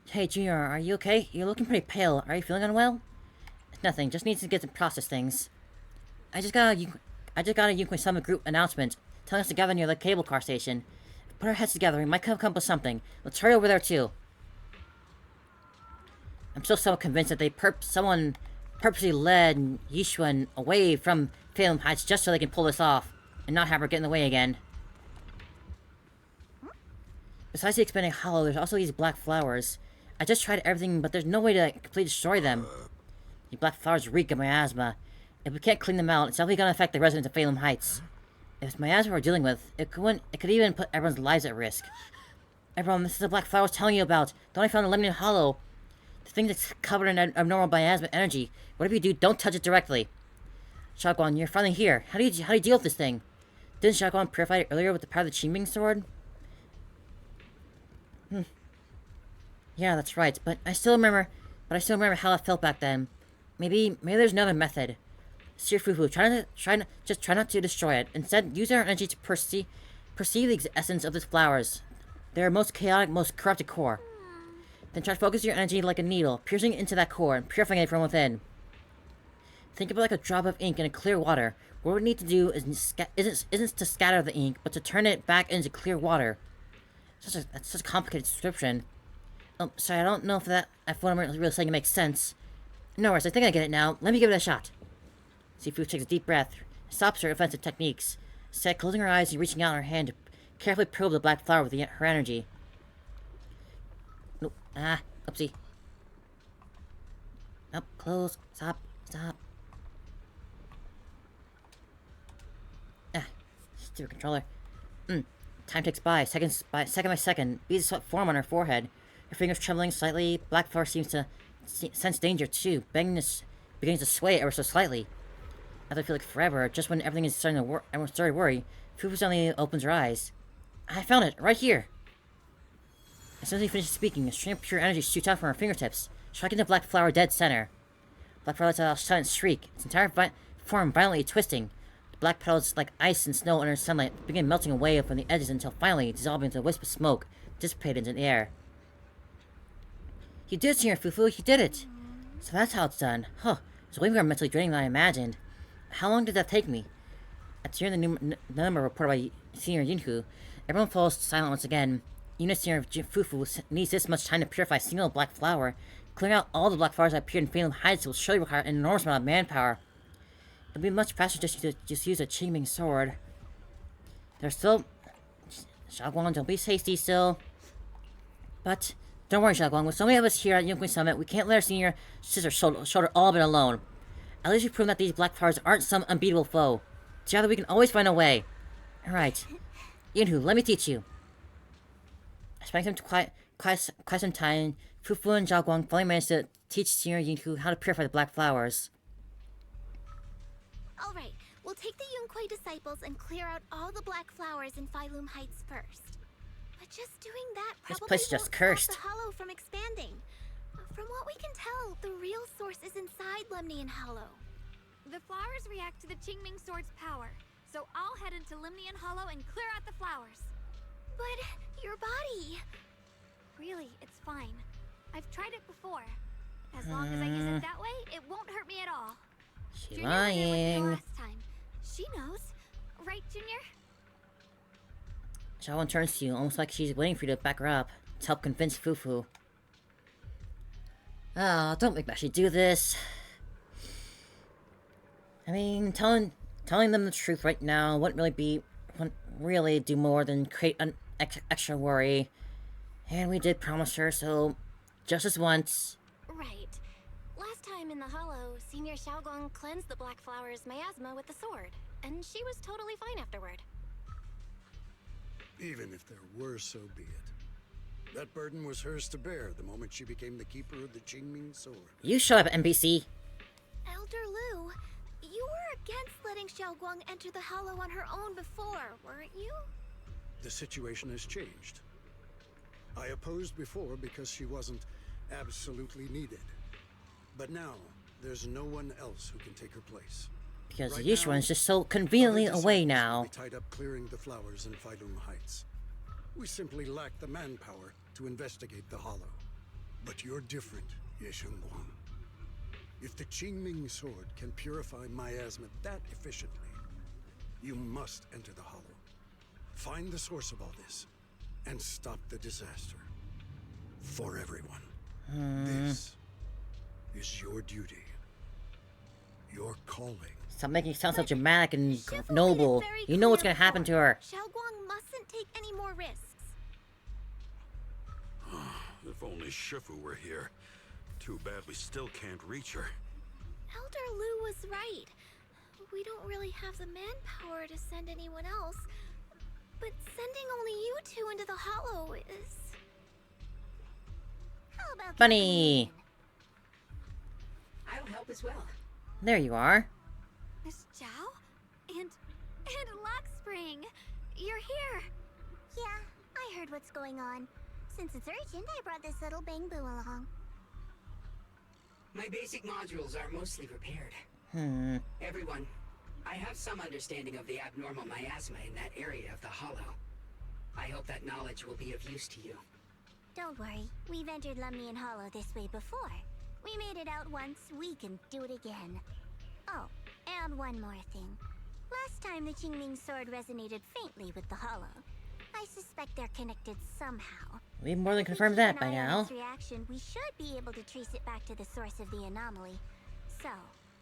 Hey, Junior, are you okay? You're looking pretty pale. Are you feeling unwell? It's nothing. Just needs to get to process things. I just got a Yunque Summit group announcement telling us to gather near the cable car station. Put our heads together. We might come up with something. Let's hurry over there too. I'm still somewhat convinced that someone purposely led Yishuan away from Failum Heights just so they can pull this off and not have her get in the way again. Besides the expanding hollow, there's also these black flowers. I just tried everything, but there's no way to completely destroy them. The black flowers reek of miasma. If we can't clean them out, it's definitely gonna affect the residents of Phalum Heights. If it's miasma we're dealing with, it could even put everyone's lives at risk. Everyone, this is the black flower I was telling you about. The one I found in Lemon Hollow. The thing that's covered in abnormal miasma energy. Whatever you do, don't touch it directly. Xiao'Guang, you're finally here. How do you deal with this thing? Didn't Xiao'Guang purify it earlier with the power of the Qingming sword? Yeah, that's right. But I still remember how it felt back then. Maybe there's another method. Sir Fufu, try not to destroy it. Instead, use our energy to perceive the essence of these flowers. Their most chaotic, most corrupted core. Then try to focus your energy like a needle, piercing into that core and purifying it from within. Think of it like a drop of ink in a clear water. What we need to do isn't to scatter the ink, but to turn it back into clear water. That's such a complicated description. Oh, sorry, I don't know if what I'm really saying makes sense. No worries, I think I get it now. Let me give it a shot. Sifu takes a deep breath, stops her offensive techniques, instead closing her eyes and reaching out her hand to carefully probe the black flower with her energy. Nope. Oopsie. Nope, close. Stop. Stupid controller. Time ticks by, second by second. Beads of sweat form on her forehead. Her fingers trembling slightly. Black flower seems to sense danger too, begins to sway ever so slightly. After I feel like forever, just when everything is starting to worry, Fufu suddenly opens her eyes. I found it, right here! As soon as he finishes speaking, a stream of pure energy shoots out from her fingertips, striking the black flower dead center. Black flower lets out a silent shriek, its entire form violently twisting. The black petals, like ice and snow under sunlight, begin melting away from the edges until finally dissolving into a wisp of smoke, dissipated into the air. You did it, Senior Fufu, you did it! So that's how it's done. Huh, it was way more mentally draining than I imagined. How long did that take me? At hearing the number reported by Senior Yinhu, everyone falls silent once again. Even Senior Fufu needs this much time to purify a single black flower. Clearing out all the black flowers that appeared in Phalum Heights will surely require an enormous amount of manpower. It'll be much faster just use a Qingming sword. There's still... Xiao'Guang, don't be hasty still. But, don't worry, Xiao'Guang, with so many of us here at Yunqing Summit, we can't let our senior sister shoulder all of it alone. At least we've proven that these black flowers aren't some unbeatable foe. Together we can always find a way. Alright. Yunhu, let me teach you. Spending quite some time, Fufu and Xiao'Guang finally managed to teach Senior Yunhu how to purify the black flowers. Alright, we'll take the Yunquei disciples and clear out all the black flowers in Phalum Heights first. But just doing that This probably place is just won't cursed. stop the hollow from expanding. From what we can tell, the real source is inside Lemnian Hollow. The flowers react to the Qingming sword's power, so I'll head into Lemnian Hollow and clear out the flowers. But your body... Really, it's fine. I've tried it before. As long as I use it that way, it won't hurt me at all. She's Junior was there with me lying. last time. She knows. Right, Junior? Xiao'Guang turns to you, almost like she's waiting for you to back her up, to help convince Fufu. Oh, don't make me actually do this. I mean, telling them the truth right now wouldn't really do more than create an extra worry. And we did promise her, so just this once. Right. Last time in the Hollow, Senior Xiao'Guang cleansed the black flower's miasma with the sword, and she was totally fine afterward. Even if there were, so be it. That burden was hers to bear the moment she became the keeper of the Qingming sword. You shut up, NPC. Elder Lu, you were against letting Xiao'Guang enter the Hollow on her own before, weren't you? The situation has changed. I opposed before because she wasn't absolutely needed. But now, there's no one else who can take her place. Because Right the Yushuan now, is just so conveniently other away disciples now. will be tied up clearing the flowers in Phalum Heights. We simply lack the manpower to investigate the Hollow. But you're different, Xiao'Guang. If the Qingming sword can purify miasma that efficiently, you must enter the Hollow. Find the source of all this, and stop the disaster. For everyone. This is your duty. Your calling. Stop making it sound so dramatic and Shifu noble. made it very You know what's clear gonna happen to before. her. Xiao'Guang mustn't take any more risks. The If only Shifu were here. Too bad we still can't reach her. Elder Lu was right. We don't really have the manpower to send anyone else. But sending only you two into the hollow is... How about Bunny! I'll help as well. There you are. Miss Zhao? And Lockspring! You're here! Yeah, I heard what's going on. Since it's urgent, I brought this little bang-boo along. My basic modules are mostly repaired. Everyone, I have some understanding of the abnormal miasma in that area of the hollow. I hope that knowledge will be of use to you. Don't worry, we've entered Lumnian Hollow this way before. We made it out once, we can do it again. Oh, and one more thing. Last time the Qingming sword resonated faintly with the hollow. I suspect they're connected somehow. We've more than If we confirmed keep that an by eye on now. its reaction, we should be able to trace it back to the source of the anomaly. So,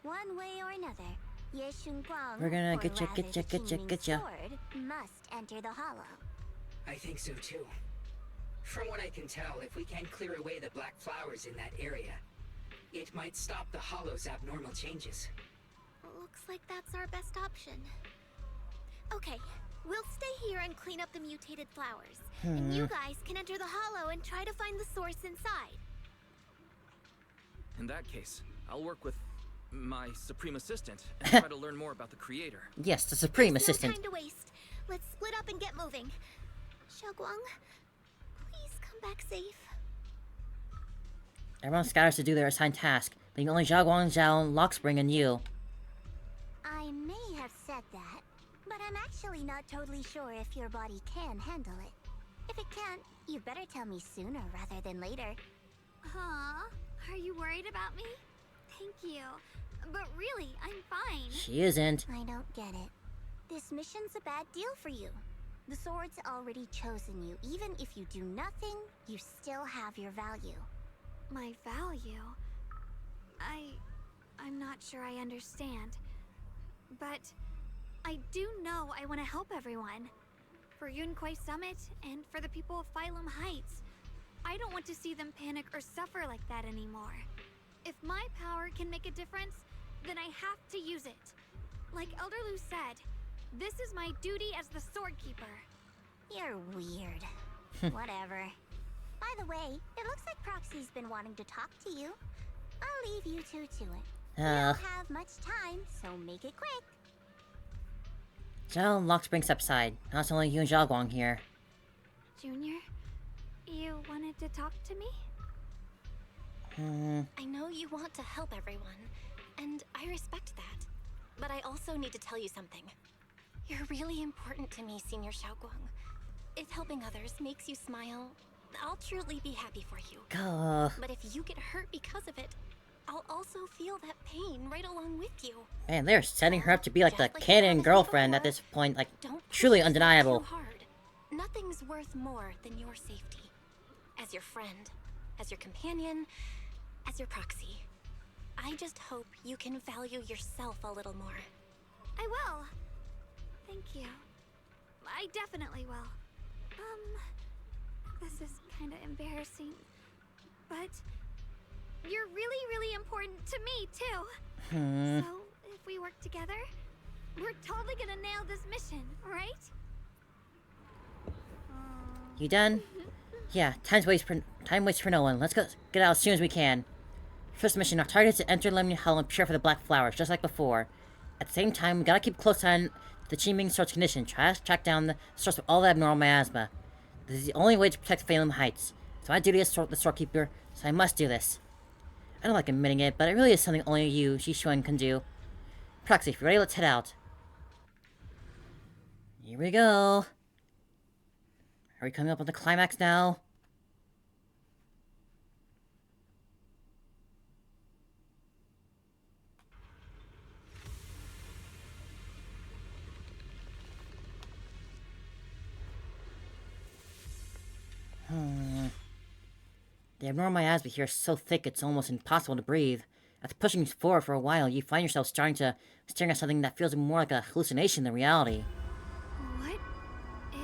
one way or another, Xiao'Guang, We're gonna or get ya, rather get ya, the get ya, Qingming get ya. sword, must enter the hollow. I think so too. From what I can tell, if we can clear away the black flowers in that area, it might stop the hollow's abnormal changes. Looks like that's our best option. Okay, we'll stay here and clean up the mutated flowers. And you guys can enter the hollow and try to find the source inside. In that case, I'll work with my Supreme Assistant and try to learn more about the creator. Yes, the Supreme There's Assistant. No time to waste. Let's split up and get moving. Xiao'Guang, please come back safe. Everyone scatters to do their assigned task, leaving only Xiao'Guang, Zhao, Lockspring, and you. I may have said that, but I'm actually not totally sure if your body can handle it. If it can't, you better tell me sooner rather than later. Huh? Are you worried about me? Thank you. But really, I'm fine. She isn't. I don't get it. This mission's a bad deal for you. The sword's already chosen you. Even if you do nothing, you still have your value. My value? I'm not sure I understand. But I do know I want to help everyone. For Yunquai Summit and for the people of Phylum Heights. I don't want to see them panic or suffer like that anymore. If my power can make a difference, then I have to use it. Like Elder Lu said, this is my duty as the Sword Keeper. You're weird. Whatever. By the way, it looks like Proxy's been wanting to talk to you. I'll leave you two to it. We don't have much time, so make it quick. Zhao and Lockspring step aside. Now it's only you and Xiao'Guang here. Junior, you wanted to talk to me? I know you want to help everyone, and I respect that. But I also need to tell you something. You're really important to me, Senior Xiao'Guang. If helping others makes you smile, I'll truly be happy for you. But if you get hurt because of it, I'll also feel that pain right along with you. Man, they're setting her up to be like the Just like canon you girlfriend before, at this point, like, Don't push truly yourself undeniable. too hard. Nothing's worth more than your safety. As your friend, as your companion, as your proxy. I just hope you can value yourself a little more. I will. Thank you. I definitely will. This is kind of embarrassing. But you're really, really important to me, too. So, if we work together, we're totally gonna nail this mission, right? You done? Yeah, time waits for no one. Let's go get out as soon as we can. First mission, our target is to enter Lemon Hollow and prepare for the black flowers, just like before. At the same time, we gotta keep close on the Qingming Sword's condition. Try to track down the source of all the abnormal miasma. This is the only way to protect Phalem Heights. So my duty is the Storekeeper, so I must do this. I don't like admitting it, but it really is something only you, Xishuan, can do. Proxy, if you're ready, let's head out. Here we go. Are we coming up on the climax now? The abnormal miasma here is so thick it's almost impossible to breathe. After pushing forward for a while, you find yourself staring at something that feels more like a hallucination than reality. What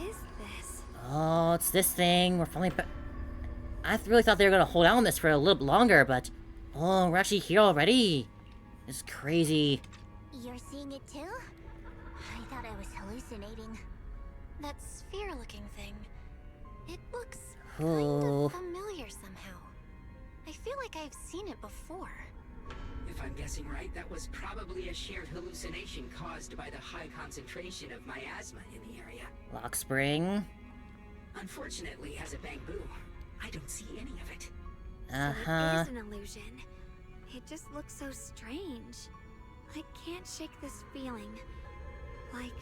is this? Oh, it's this thing. We're finally I really thought they were gonna hold out on this for a little bit longer, but... Oh, we're actually here already. This is crazy. You're seeing it too? I thought I was hallucinating. That sphere-looking thing. It looks Oh. kind of familiar somehow. I feel like I've seen it before. If I'm guessing right, that was probably a shared hallucination caused by the high concentration of miasma in the area. Lock spring. Unfortunately, as a bamboo, I don't see any of it. Uh-huh. So it is an illusion. It just looks so strange. I can't shake this feeling. Like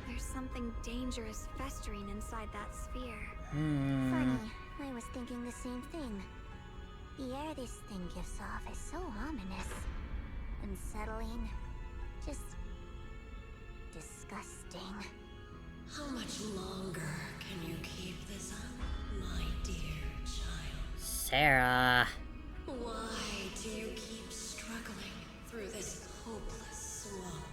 there's something dangerous festering inside that sphere. Funny, I was thinking the same thing. The air this thing gives off is so ominous. Unsettling. Just... disgusting. How much longer can you keep this up, my dear child? Sarah. Why do you keep struggling through this hopeless swamp?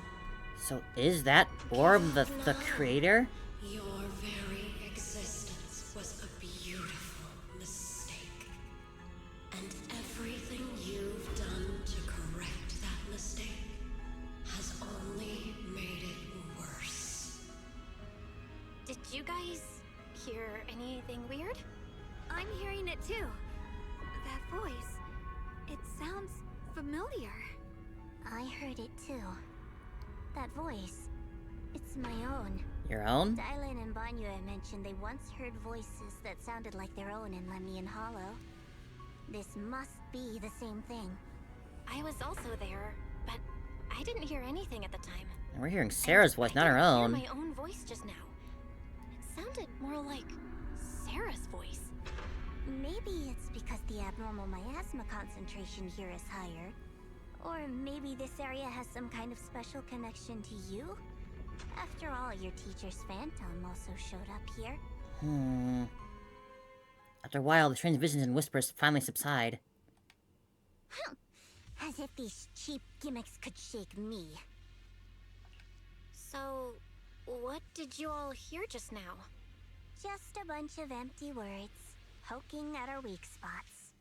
So is that orb the creator? Your very existence was a beautiful mistake. And everything you've done to correct that mistake has only made it worse. Did you guys hear anything weird? I'm hearing it too. That voice. It sounds familiar. I heard it too. That voice. It's my own. Your own? Dylan and Banyue mentioned they once heard voices that sounded like their own in Lemnian Hollow. This must be the same thing. I was also there, but I didn't hear anything at the time. And we're hearing Sarah's voice, not I her didn't own. hear my own voice just now. It sounded more like Sarah's voice. Maybe it's because the abnormal miasma concentration here is higher. Or maybe this area has some kind of special connection to you? After all, your teacher's phantom also showed up here. After a while, the strange visions and whispers finally subside. As if these cheap gimmicks could shake me. So, what did you all hear just now? Just a bunch of empty words, poking at our weak spots.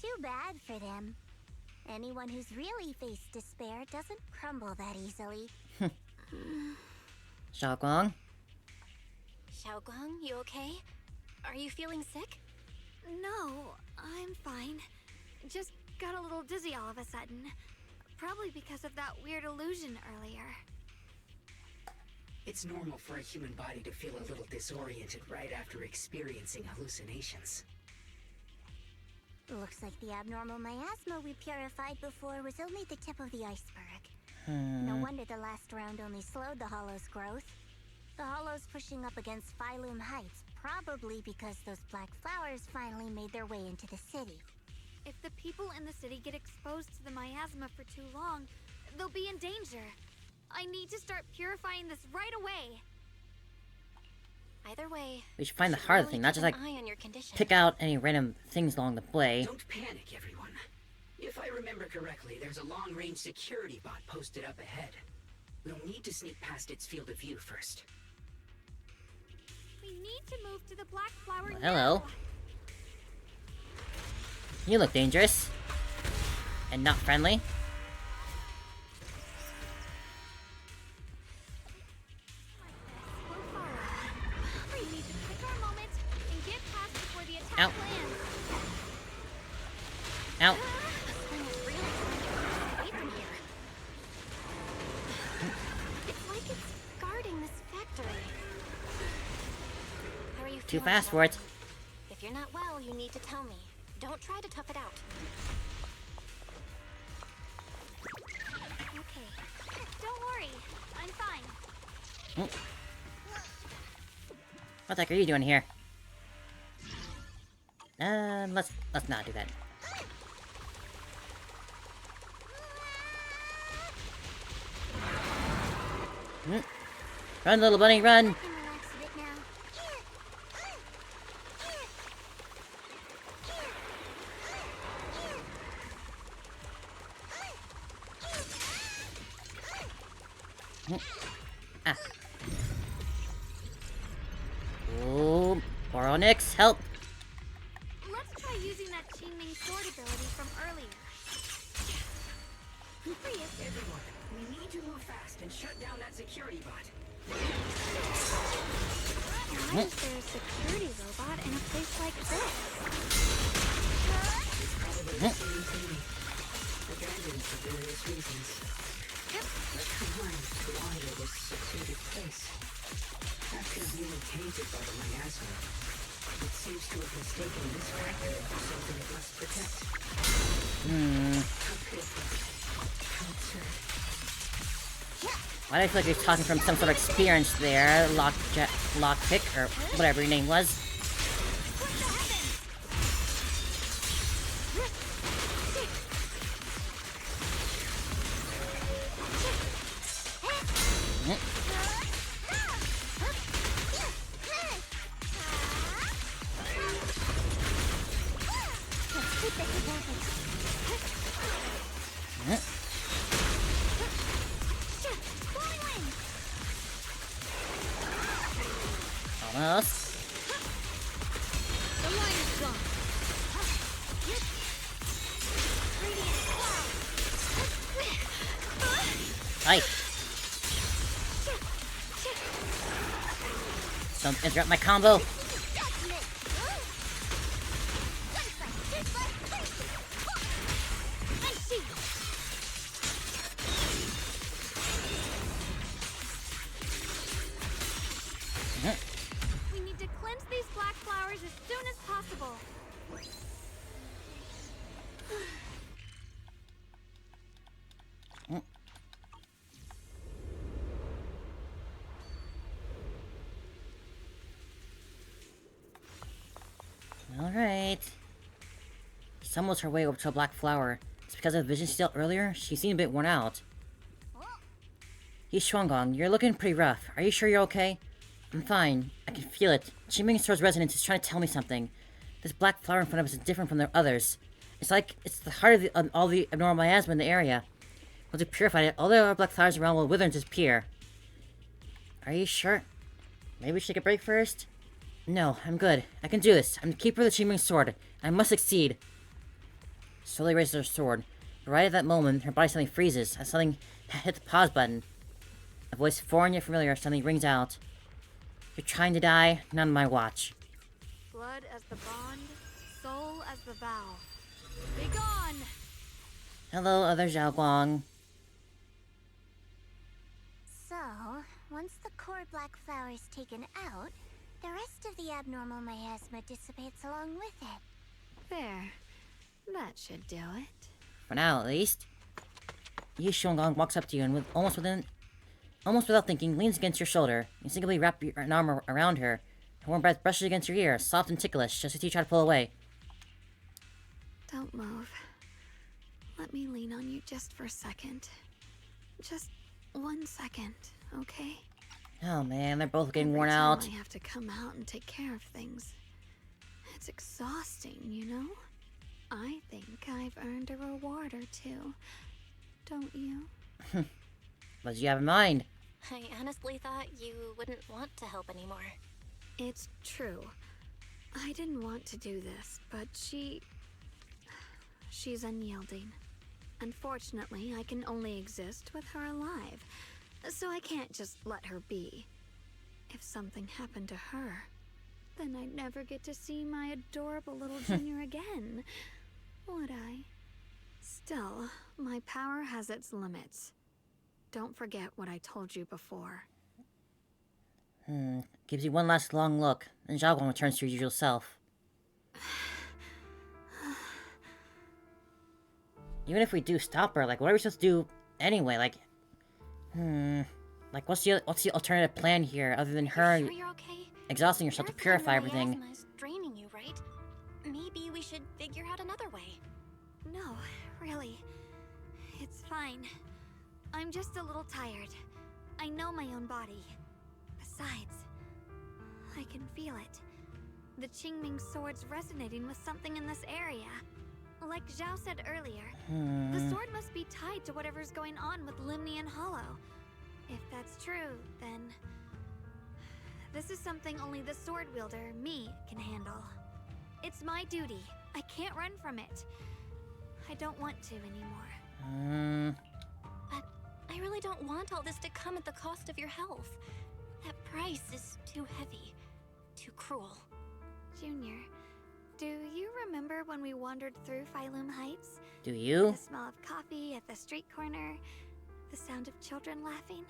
Too bad for them. Anyone who's really faced despair doesn't crumble that easily. Xiao'Guang? Xiao'Guang, you okay? Are you feeling sick? No, I'm fine. Just got a little dizzy all of a sudden. Probably because of that weird illusion earlier. It's normal for a human body to feel a little disoriented right after experiencing hallucinations. Looks like the abnormal miasma we purified before was only the tip of the iceberg. No wonder the last round only slowed the Hollow's growth. The Hollow's pushing up against Phylum Heights, probably because those black flowers finally made their way into the city. If the people in the city get exposed to the miasma for too long, they'll be in danger. I need to start purifying this right away. Either way, We should find the should hard really thing, not keep just an like eye on your condition. pick out any random things along the way. Don't panic, everyone. If I remember correctly, there's a long-range security bot posted up ahead. We'll need to sneak past its field of view first. We need to move to the black flower Well, now. hello. You look dangerous. And not friendly. We'll follow. We need to pick our moment and get past before the attack Ow. lands. Ow. This thing is really trying to get us away from here. It's like it's guarding this factory. How are you Too feeling, fast for it. Xiao'Guang? If you're not well, you need to tell me. Don't try to tough it out. Okay. Don't worry. I'm fine. What the heck are you doing here? Let's not do that. Run, little bunny, run! I can relax a bit now. Ah. Oh, Boronix, help! Let's try Everyone, we need to move fast and shut down that security bot. Why is there a security robot in a place like this? It's probably the same thing. Abandoned for various reasons. Let's find why it was a secluded place. After being tainted by the miasma, it seems to have mistaken this factory for something it must protect. How pitiful. How absurd. Why do I feel like you're talking from some sort of experience there, Lockpick, or whatever your name was? Almost. The line is gone. Hi. Don't interrupt my combo. We need to cleanse these black flowers as soon as possible. Alright. She's almost her way over to a black flower. It's because of the vision steal earlier? She seemed a bit worn out. Hey Xiao'Guang, you're looking pretty rough. Are you sure you're okay? I'm fine. I can feel it. Qingming Sword's resonance is trying to tell me something. This black flower in front of us is different from the others. It's like it's the heart of all the abnormal miasma in the area. Once we purify it, all the other black flowers around will wither and disappear. Are you sure? Maybe we should take a break first? No, I'm good. I can do this. I'm the keeper of the Qingming Sword. I must succeed. Slowly raises her sword. But right at that moment, her body suddenly freezes as something hit the pause button. A voice foreign yet familiar suddenly rings out. You're trying to die? Not on my watch. Blood as the bond, soul as the vow. Be gone! Hello, other Xiao'Guang. So, once the core black flower is taken out, the rest of the abnormal miasma dissipates along with it. There. That should do it. For now, at least. Yi Xiao'Guang walks up to you and almost without thinking, leans against your shoulder. You instinctively wrap an arm around her. Her warm breath brushes against your ear, soft and ticklish, just as you try to pull away. Don't move. Let me lean on you just for a second. Just 1 second, okay? Oh man, they're both getting worn Every time out. I have to come out and take care of things. It's exhausting, you know? I think I've earned a reward or two. Don't you? What do you have in mind? I honestly thought you wouldn't want to help anymore. It's true. I didn't want to do this, but she's unyielding. Unfortunately, I can only exist with her alive, so I can't just let her be. If something happened to her, then I'd never get to see my adorable little junior again, would I? Still, my power has its limits. Don't forget what I told you before. Gives you one last long look, and Xiao'Guang returns to your usual self. Even if we do stop her, like, what are we supposed to do anyway? Like, like, what's the alternative plan here other than her Sure you're okay? exhausting herself to purify everything? Miasma is draining you, right? Maybe we should figure out another way. No, really. It's fine. I'm just a little tired. I know my own body. Besides, I can feel it. The Qingming Sword's resonating with something in this area. Like Xiao said earlier, the sword must be tied to whatever's going on with Limnian Hollow. If that's true, then this is something only the sword wielder, me, can handle. It's my duty. I can't run from it. I don't want to anymore. But I really don't want all this to come at the cost of your health. That price is too heavy, too cruel. Junior, do you remember when we wandered through Phylum Heights? Do you? The smell of coffee at the street corner, the sound of children laughing,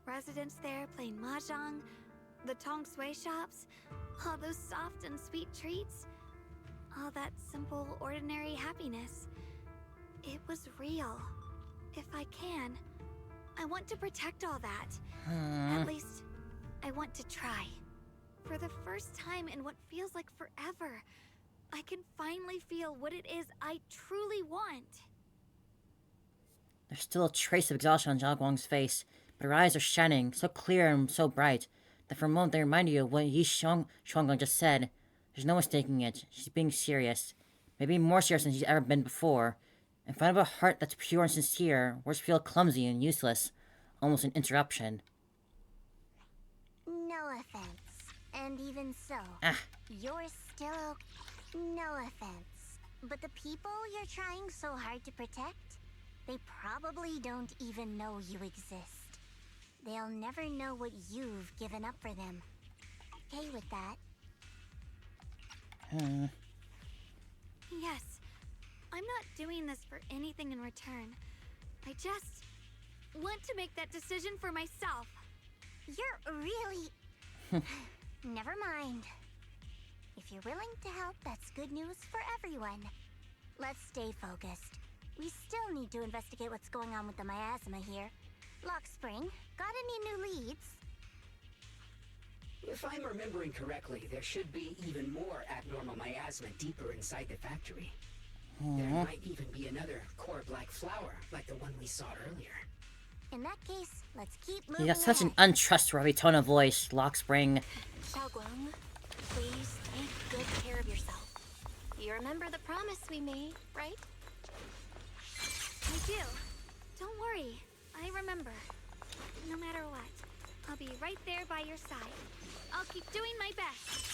residents there playing mahjong, the tong sui shops, all those soft and sweet treats, all that simple, ordinary happiness. It was real. If I can, I want to protect all that. At least, I want to try. For the first time in what feels like forever, I can finally feel what it is I truly want. There's still a trace of exhaustion on Xiao'Guang's face, but her eyes are shining, so clear and so bright, that for a moment they remind you of what Xiao'Guang just said. There's no mistaking it. She's being serious. Maybe more serious than she's ever been before. In front of a heart that's pure and sincere, words feel clumsy and useless, almost an interruption. No offense. And even so, you're still... No offense. But the people you're trying so hard to protect, they probably don't even know you exist. They'll never know what you've given up for them. Okay with that? Yes. I'm not doing this for anything in return. I just want to make that decision for myself. You're really... Never mind. If you're willing to help, that's good news for everyone. Let's stay focused. We still need to investigate what's going on with the miasma here. Lock Spring, got any new leads? If I'm remembering correctly, there should be even more abnormal miasma deeper inside the factory. There might even be another core black flower, like the one we saw earlier. In that case, let's keep moving. You got such an untrustworthy tone of voice, Lockspring. Xiao'Guang, please take good care of yourself. You remember the promise we made, right? I do. Don't worry. I remember. No matter what, I'll be right there by your side. I'll keep doing my best.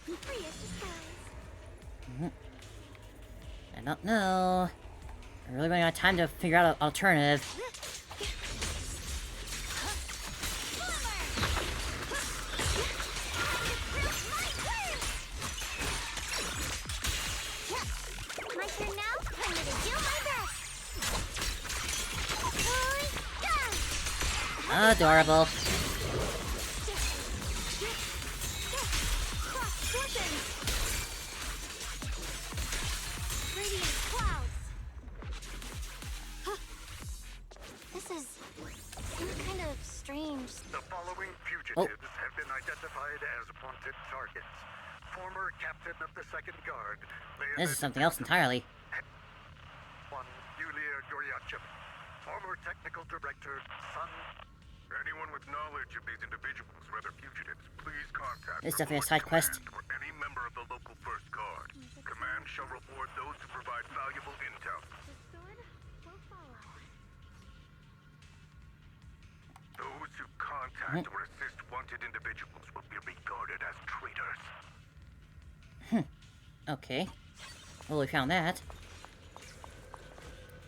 Free as the skies. I don't know. I really running out of time to figure out an alternative. My turn now? I'm gonna do my best. Adorable. Radiant clouds. This is some kind of strange... The following fugitives have been identified as wanted targets. Former captain of the 2nd Guard. This is something else entirely. One, Yulia Goryachev. Former technical director, Sun. Anyone with knowledge of these individuals, whether fugitives, please contact... This is definitely a side quest. Or any member of the local 1st Guard. Command shall reward those who provide valuable intel. Will follow. Those who contact or assist wanted individuals will be regarded as traitors. Okay. Well, we found that.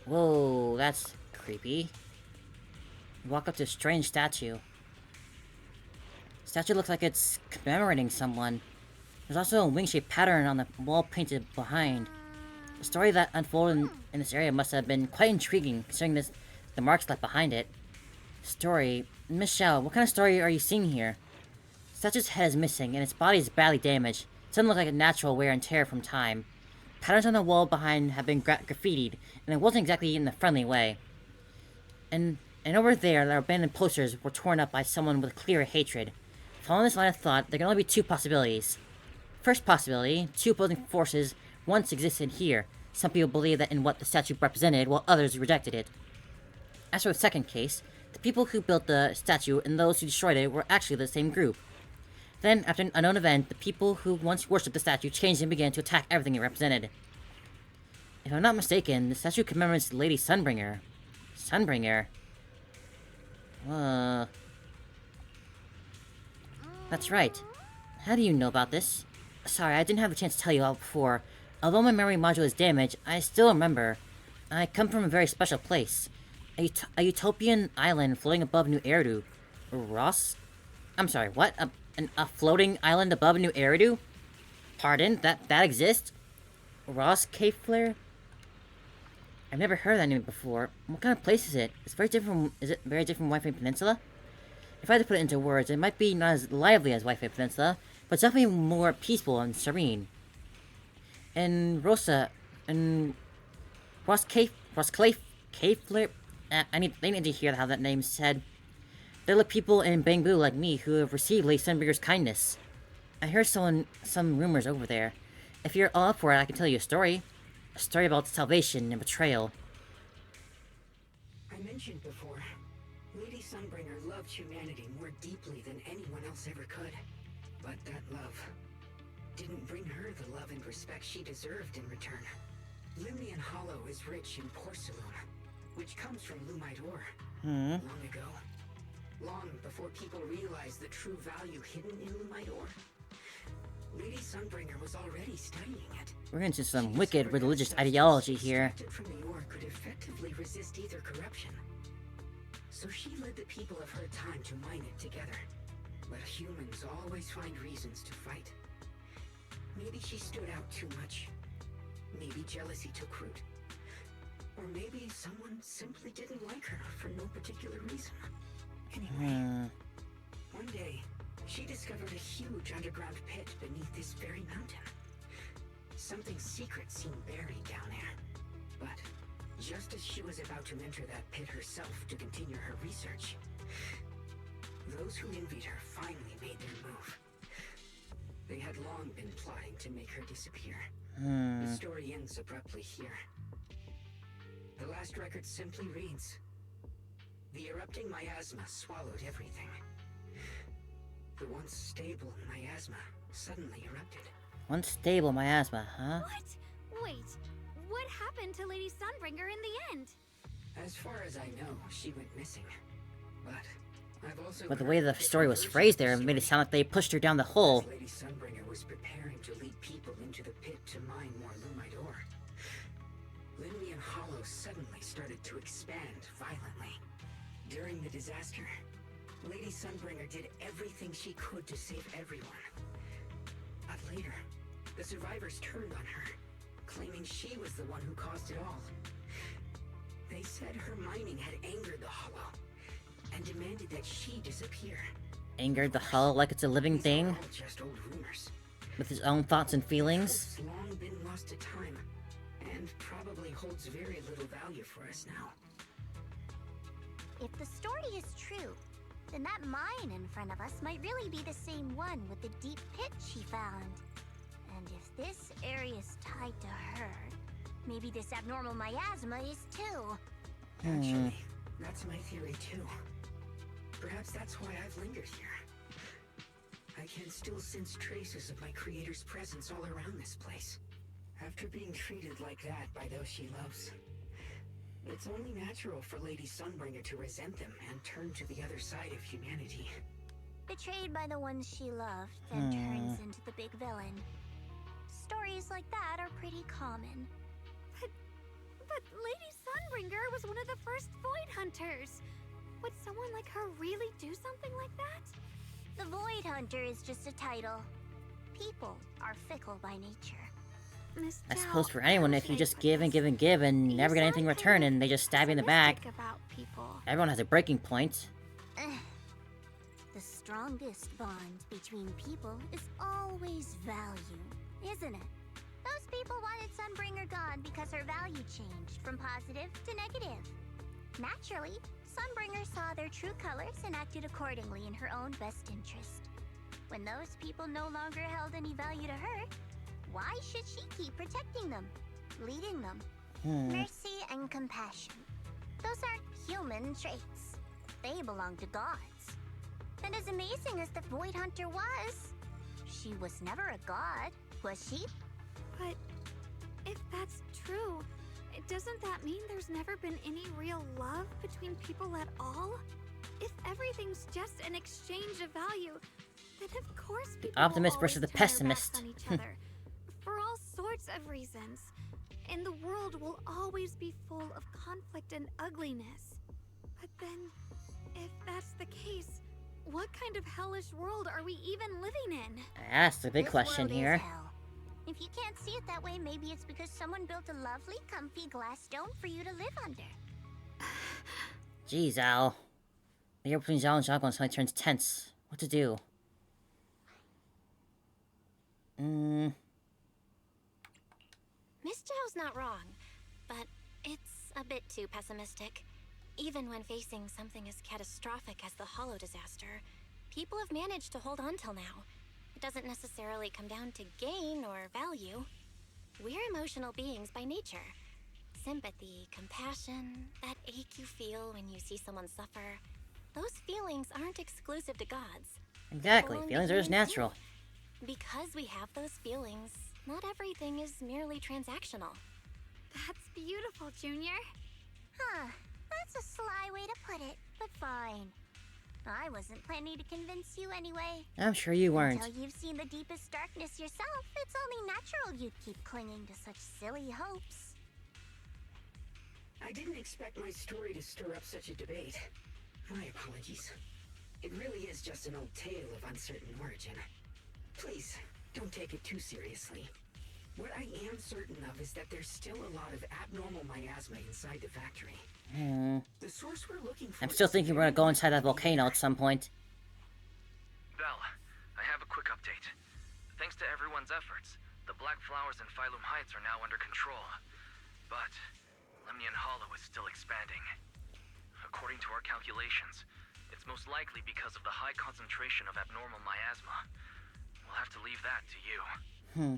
Whoa, that's creepy. You walk up to a strange statue. The statue looks like it's commemorating someone. There's also a wing-shaped pattern on the wall painted behind. The story that unfolded in this area must have been quite intriguing, considering the marks left behind it. Story... Miss Xiao, what kind of story are you seeing here? The statue's head is missing, and its body is badly damaged. It doesn't look like a natural wear and tear from time. Patterns on the wall behind have been graffitied, and it wasn't exactly in a friendly way. And over there, the abandoned posters were torn up by someone with clear hatred. Following this line of thought, there can only be two possibilities. First possibility, two opposing forces once existed here. Some people believe that in what the statue represented, while others rejected it. As for the second case, the people who built the statue and those who destroyed it were actually the same group. Then, after an unknown event, the people who once worshipped the statue changed and began to attack everything it represented. If I'm not mistaken, the statue commemorates Lady Sunbringer. Sunbringer? That's right. How do you know about this? Sorry, I didn't have a chance to tell you all before. Although my memory module is damaged, I still remember. I come from a very special place. A utopian island floating above New Eridu. Ross? I'm sorry, what? A floating island above New Eridu? Pardon? That exists? Ross Cave Flare? I've never heard that name before. What kind of place is it? Is it very different from Waifei Peninsula? If I had to put it into words, it might be not as lively as Waifei Peninsula, but it's definitely more peaceful and serene. And Ross Cave Flare? They need to hear how that name's said. They're like people in Bangbu like me who have received Lady Sunbringer's kindness. I heard some rumors over there. If you're all up for it, I can tell you a story. A story about salvation and betrayal. I mentioned before, Lady Sunbringer loved humanity more deeply than anyone else ever could. But that love didn't bring her the love and respect she deserved in return. Limnian Hollow is rich in porcelain, which comes from Lumite ore. Long ago. Long before people realized the true value hidden in Lumite ore. Lady Sunbringer was already studying it. We're into some wicked religious ideology here. From the ore could effectively resist either corruption. So she led the people of her time to mine it together. But humans always find reasons to fight. Maybe she stood out too much. Maybe jealousy took root. Or maybe someone simply didn't like her for no particular reason. Anyway, one day, she discovered a huge underground pit beneath this very mountain. Something secret seemed buried down there. But just as she was about to enter that pit herself to continue her research, those who envied her finally made their move. They had long been plotting to make her disappear. The story ends abruptly here. The last record simply reads, "The erupting miasma swallowed everything. The once stable miasma suddenly erupted." Once stable miasma, huh? What? Wait, what happened to Lady Sunbringer in the end? As far as I know, she went missing. But the way the story was phrased there made it sound like they pushed her down the hole. Lady Sunbringer was preparing to lead people into the pit to mine more Lumite ore. Limnian Hollow suddenly started to expand violently. During the disaster, Lady Sunbringer did everything she could to save everyone. But later, the survivors turned on her, claiming she was the one who caused it all. They said her mining had angered the Hollow, and demanded that she disappear. Angered the Hollow like it's a living thing? All just old rumors. With his own thoughts and feelings? It's long been lost to time, and probably holds very little value for us now. If the story is true, then that mine in front of us might really be the same one with the deep pit she found. And if this area is tied to her, maybe this abnormal miasma is too. Actually, that's my theory too. Perhaps that's why I've lingered here. I can still sense traces of my creator's presence all around this place. After being treated like that by those she loves, it's only natural for Lady Sunbringer to resent them and turn to the other side of humanity. Betrayed by the ones she loved, then turns into the big villain. Stories like that are pretty common. But Lady Sunbringer was one of the first Void Hunters. Would someone like her really do something like that? The Void Hunter is just a title. People are fickle by nature. Miss I Zhao, suppose for anyone, if you perfect just for give and this. give and give and You never get sound anything in kind return of and they just stab you in the back, pessimistic about people. everyone has a breaking point. The strongest bond between people is always value, isn't it? Those people wanted Sunbringer gone because her value changed from positive to negative. Naturally, Sunbringer saw their true colors and acted accordingly in her own best interest. When those people no longer held any value to her, why should she keep protecting them, leading them? Mercy and compassion. Those aren't human traits. They belong to gods. And as amazing as the Void Hunter was, she was never a god, was she? But if that's true, doesn't that mean there's never been any real love between people at all? If everything's just an exchange of value, then of course people Optimist will versus the always turn their backs pessimist. on each other. For all sorts sorts of reasons. And the world will always be full of conflict and ugliness. But then, if that's the case, what kind of hellish world are we even living in? That's the big This question world is here. hell. If you can't see it that way, maybe it's because someone built a lovely, comfy glass dome for you to live under. Jeez, Al. The air between Zhao and Xiao'Guang suddenly turns tense. What to do? Miss Zhao's not wrong, but it's a bit too pessimistic. Even when facing something as catastrophic as the Hollow disaster, people have managed to hold on till now. It doesn't necessarily come down to gain or value. We're emotional beings by nature. Sympathy, compassion, that ache you feel when you see someone suffer, those feelings aren't exclusive to gods. Exactly. Belong to Feelings are just humans natural. too. Because we have those feelings, not everything is merely transactional. That's beautiful, Junior. Huh. That's a sly way to put it, but fine. I wasn't planning to convince you anyway. I'm sure you weren't. Until you've seen the deepest darkness yourself, it's only natural you'd keep clinging to such silly hopes. I didn't expect my story to stir up such a debate. My apologies. It really is just an old tale of uncertain origin. Please, don't take it too seriously. What I am certain of is that there's still a lot of abnormal miasma inside the factory. The source we're looking for. I'm still thinking we're gonna go inside that volcano at some point. Val, I have a quick update. Thanks to everyone's efforts, the Black Flowers in Phylum Heights are now under control. But Lemnian Hollow is still expanding. According to our calculations, it's most likely because of the high concentration of abnormal miasma. We'll have to leave that to you.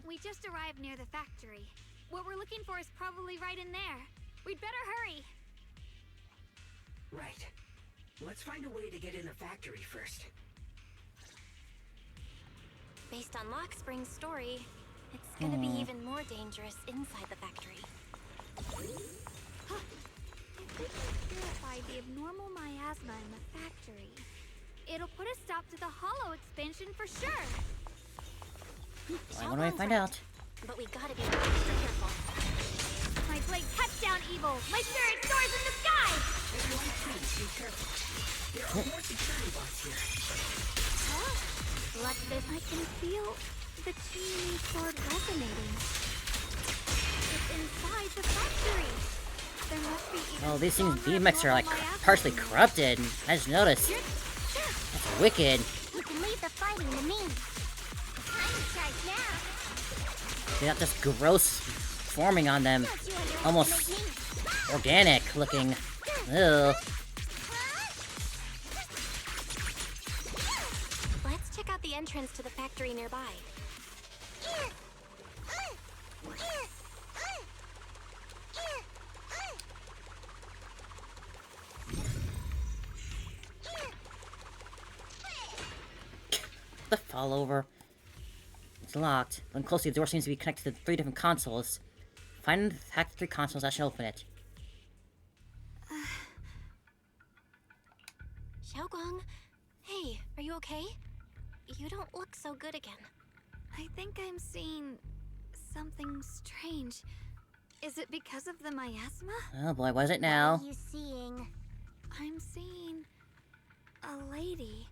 We just arrived near the factory. What we're looking for is probably right in there. We'd better hurry. Right. Let's find a way to get in the factory first. Based on Lock Spring's story, it's gonna be even more dangerous inside the factory. If we can purify the abnormal miasma in the factory, it'll put a stop to the Hollow expansion for sure. When do I find out? But we gotta be extra careful. My blade cuts down evil. My spirit soars in the sky. Everyone, please be careful. There are more security bots here. Huh? What's this? I can feel the Qingming sword resonating. It's inside the factory. There must be even Oh, these things stronger BMX are like abnormal miasma. partially corrupted. I just noticed. That's wicked. You can leave the fighting to me. I'm in charge now. They got this gross forming on them. Don't you underestimate Almost me. organic looking. Ew. Let's check out the entrance to the factory nearby. The fall over. It's locked. When closely, the door seems to be connected to 3 different consoles. Find the hack the 3 consoles that should open it. Xiao'Guang, hey, are you okay? You don't look so good again. I think I'm seeing something strange. Is it because of the miasma? Oh boy, what is it What now? are you seeing? I'm seeing a lady.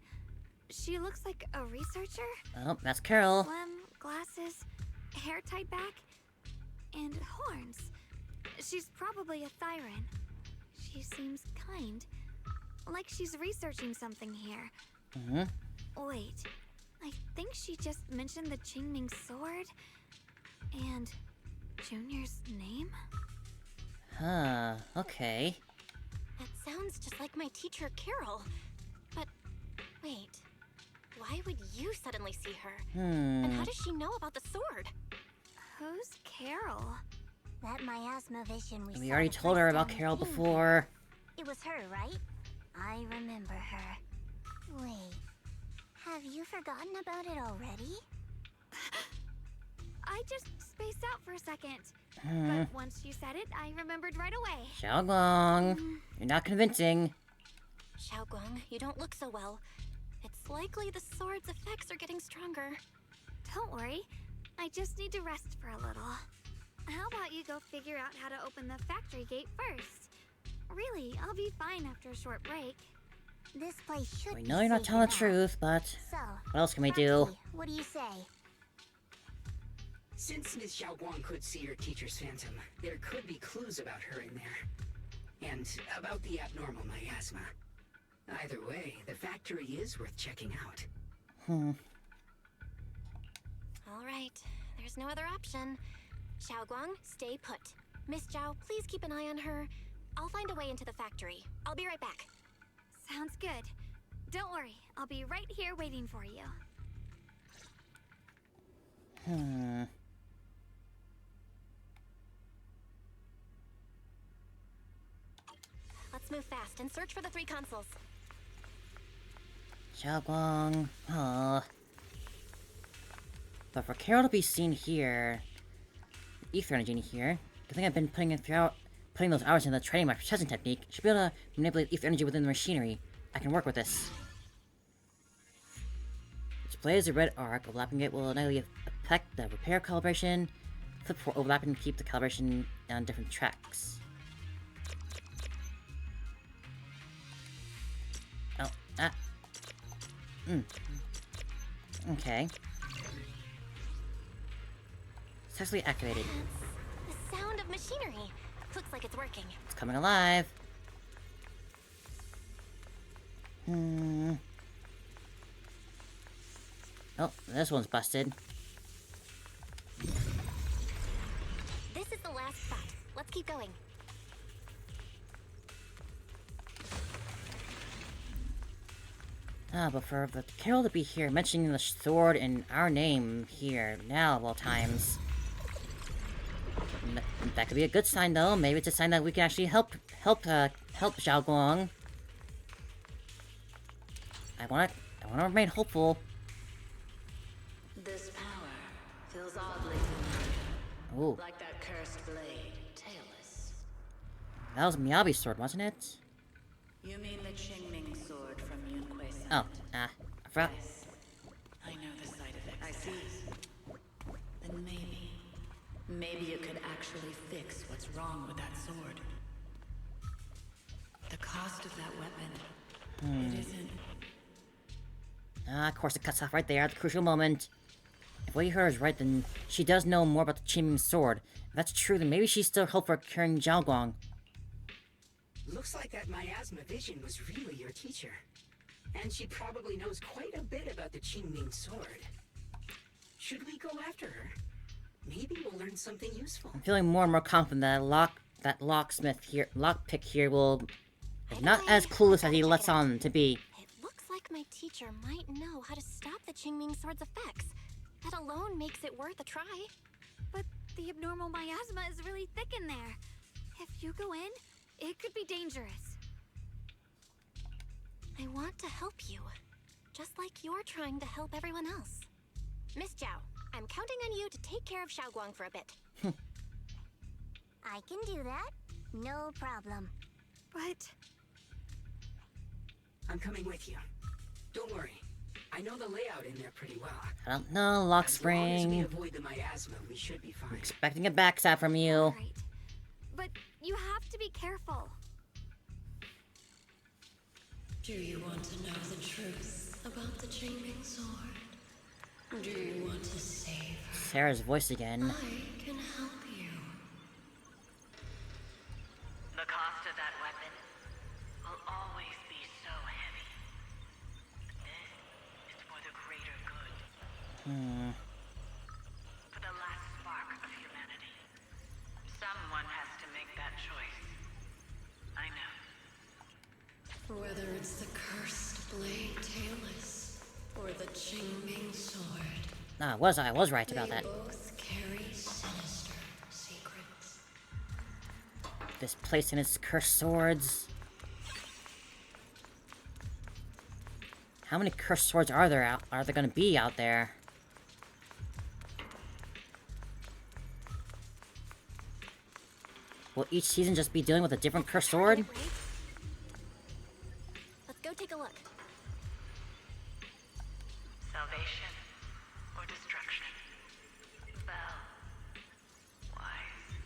She looks like a researcher. Oh, that's Carol. Slim, glasses, hair tied back, and horns. She's probably a Thyran. She seems kind. Like she's researching something here. Wait, I think she just mentioned the Qingming sword and Junior's name? Huh, okay. That sounds just like my teacher, Carol. But wait, why would you suddenly see her? And how does she know about the sword? Who's Carol? That miasma vision we We already saw the told her first about time Carol we came before. here. It was her, right? I remember her. Wait, have you forgotten about it already? I just spaced out for a second. But once you said it, I remembered right away. Xiao'Guang, you're not convincing. Xiao'Guang, you don't look so well. It's likely the sword's effects are getting stronger. Don't worry. I just need to rest for a little. go figure out how to open the factory gate first. Really, I'll be fine after a short break. This place should We be know you're not safe telling the enough. truth, but So, what else can we do? Rocky, what do you say? Since Ms. Xiao'Guang could see her teacher's phantom, there could be clues about her in there. And about the abnormal miasma. Either way, the factory is worth checking out. All right, there's no other option. Xiao'Guang, stay put. Miss Zhao, please keep an eye on her. I'll find a way into the factory. I'll be right back. Sounds good. Don't worry, I'll be right here waiting for you. Let's move fast and search for the 3 consoles. Xiao'Guang. But for Carol to be seen here, ether energy in here, I think I've been putting those hours into training my processing technique. Should be able to manipulate ether energy within the machinery. I can work with this. Displays a red arc. Overlapping it will negatively affect the repair calibration. Flip for overlapping to keep the calibration on different tracks. Oh, okay. Successfully activated. The sound of machinery. Looks like it's working. It's coming alive. Oh, this one's busted. This is the last spot. Let's keep going. But for the Carol to be here, mentioning the sword and our name here, now of all times. That could be a good sign, though. Maybe it's a sign that we can actually help Xiao'Guang. I wanna remain hopeful. This power feels oddly familiar. Ooh, Like that cursed blade, tailless. that was Miyabi's sword, wasn't it? You mean the Qingming sword from Yunque Summit? Oh, I forgot. Yes. I know the side effects. I see. Then maybe you could actually fix what's wrong with that sword. The cost of that weapon, it isn't. Of course it cuts off right there at the crucial moment. If what you heard is right, then she does know more about the Qingming sword. If that's true, then maybe she's still hopeful for curing Xiao'Guang. Looks like that miasma vision was really your teacher. And she probably knows quite a bit about the Qingming sword. Should we go after her? Maybe we'll learn something useful. I'm feeling more and more confident that lockpick here is not as clueless as he lets on to be. It looks like my teacher might know how to stop the Qingming sword's effects. That alone makes it worth a try. But the abnormal miasma is really thick in there. If you go in, it could be dangerous. I want to help you, just like you're trying to help everyone else. Miss Zhao, I'm counting on you to take care of Xiao'Guang for a bit. I can do that. No problem. But I'm coming with you. Don't worry. I know the layout in there pretty well. I don't know, lock As long as we spring. avoid the miasma, we should be fine. Expecting a backstab from you. alright. But you have to be careful. Do you want to know the truth about the Qingming sword? Do you want to save her? Sarah's voice again. I can help you. The cost of that weapon will always be so heavy. This is for the greater good. For the last spark of humanity. Someone has to make that choice. I know. Whether it's the cursed blade tailless or the Qingming sword. I was right about that. They both carry sinister secrets. This place and its cursed swords. How many cursed swords are there gonna be out there? Will each season just be dealing with a different cursed sword? Let's go take a look. Salvation or destruction? Bell. Wise.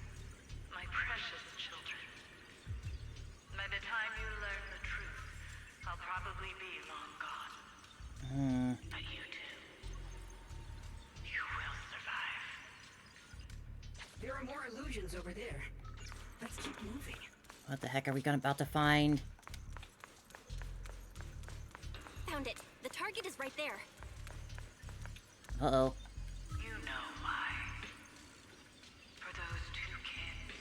There are more illusions over there. Let's keep moving. What the heck are we about to find? Found it. The target is right there. Uh-oh. You know why. For those two kids.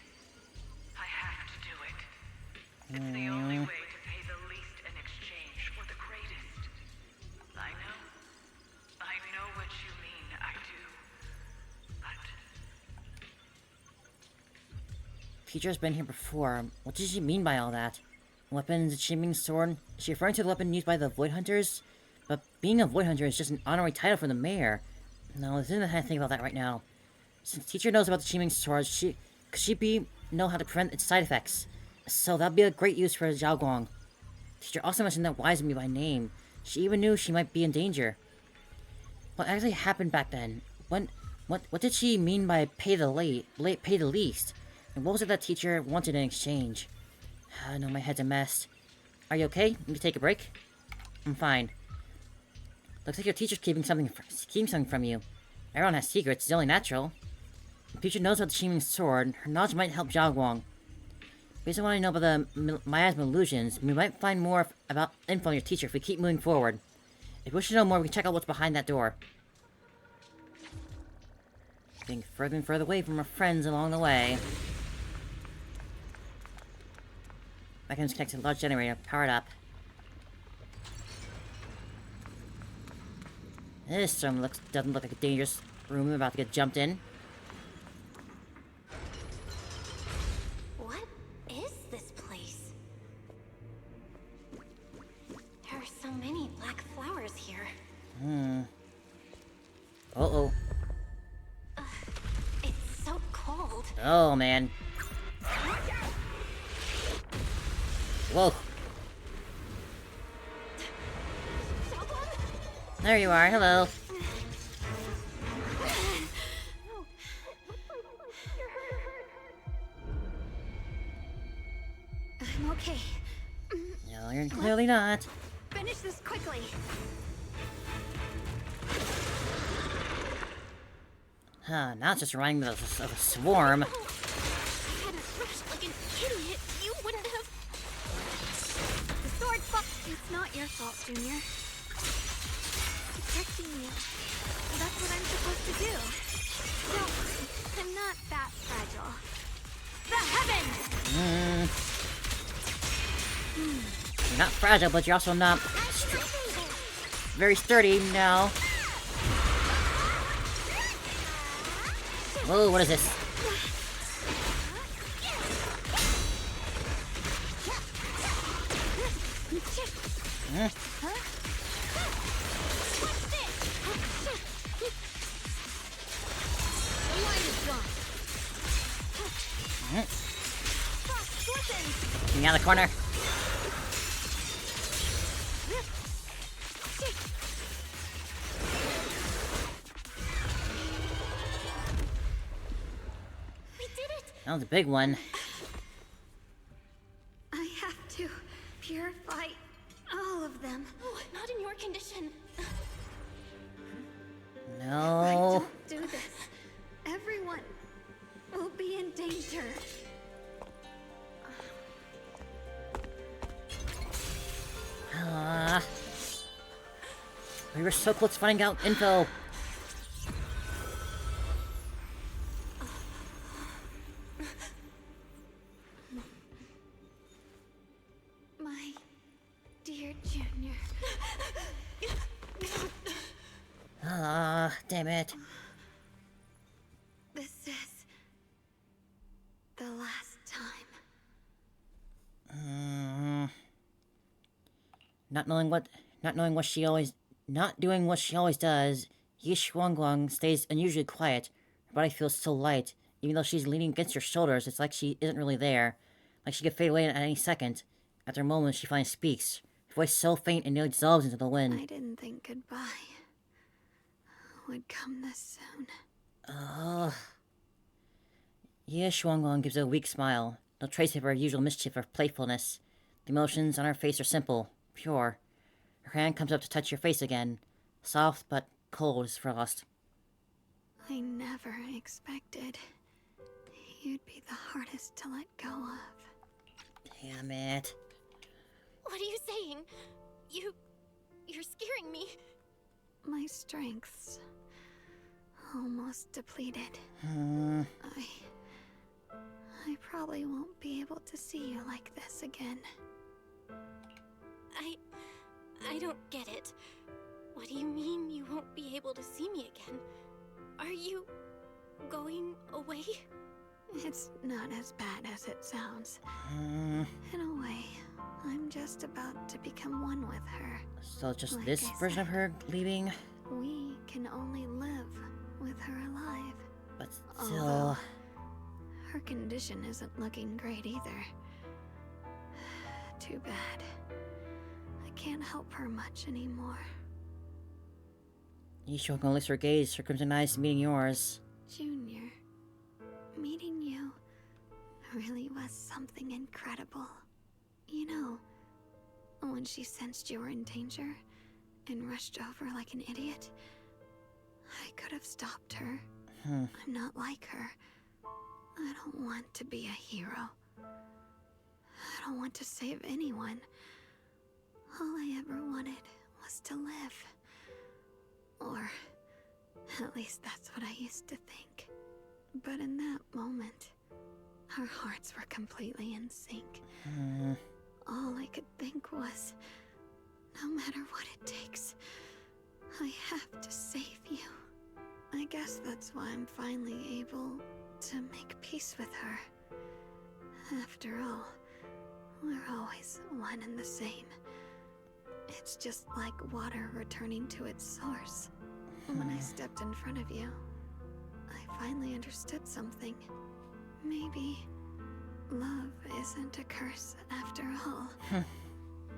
I have to do it. It's the only way to pay the least in exchange for the greatest. I know what you mean, I do. But Teacher's been here before. What does she mean by all that? Weapons, Qingming's sword? Is she referring to the weapon used by the Void Hunters? But being a Void Hunter is just an honorary title for the mayor. No, this isn't the time to think about that right now. Since teacher knows about the Qingming sword, could she know how to prevent its side effects? So that'd be a great use for Xiao'Guang. Teacher also mentioned that Wise me by name. She even knew she might be in danger. What actually happened back then? What did she mean by pay the least? And what was it that teacher wanted in exchange? I know my head's a mess. Are you okay? Let me take a break. I'm fine. Looks like your teacher's keeping something from you. Everyone has secrets, it's only natural. The teacher knows about the Qingming sword. Her knowledge might help Xiao'Guang. Based on what I know about the miasma illusions, we might find more about info on your teacher if we keep moving forward. If you wish to know more, we can check out what's behind that door. Getting further and further away from our friends along the way. Mechanism connected to a large generator, powered up. This room doesn't look like a dangerous room. I'm about to get jumped in. What is this place? There are so many black flowers here. Uh-oh. It's so cold. Oh, man. Whoa. There you are, hello. I'm okay. No, you're clearly not. Finish this quickly. Huh, now it's just reminding me of a swarm. I hadn't rushed like an idiot. You wouldn't have. The sword fall. It's not your fault, Junior. Protecting you. That's what I'm supposed to do. No, I'm not that fragile. The heavens! You're not fragile, but you're also not very sturdy, no. Whoa, what is this? Get me out of the corner. We did it! That was a big one. I have to purify all of them. Oh, not in your condition. If I No. don't do this, everyone will be in danger. We were so close to finding out info. My dear Junior. Damn it. This is the last time. Not doing what she always does, Xiao'Guang stays unusually quiet. Her body feels so light. Even though she's leaning against your shoulders, it's like she isn't really there. Like she could fade away at any second. After a moment, she finally speaks. Her voice so faint it nearly dissolves into the wind. I didn't think goodbye would come this soon. Xiao'Guang gives a weak smile. No trace of her usual mischief or playfulness. The emotions on her face are simple, pure. Her hand comes up to touch your face again. Soft but cold as frost. I never expected You'd be the hardest to let go of. Damn it. What are you saying? You're scaring me. My strength's almost depleted. I probably won't be able to see you like this again. I don't get it. What do you mean you won't be able to see me again? Are you going away? It's not as bad as it sounds. In a way, I'm just about to become one with her. So just Like this I version of said, her leaving? We can only live with her alive. But Although, still... her condition isn't looking great either. Too bad. I can't help her much anymore. Xiao'Guang lifts her gaze, her crimson eyes meeting yours. Junior, meeting you really was something incredible. You know, when she sensed you were in danger and rushed over like an idiot, I could have stopped her. I'm not like her. I don't want to be a hero. I don't want to save anyone. All I ever wanted was to live. Or, at least that's what I used to think. But in that moment, our hearts were completely in sync. All I could think was, no matter what it takes, I have to save you. I guess that's why I'm finally able to make peace with her. After all, we're always one and the same. It's just like water returning to its source. When I stepped in front of you, I finally understood something. Maybe love isn't a curse after all.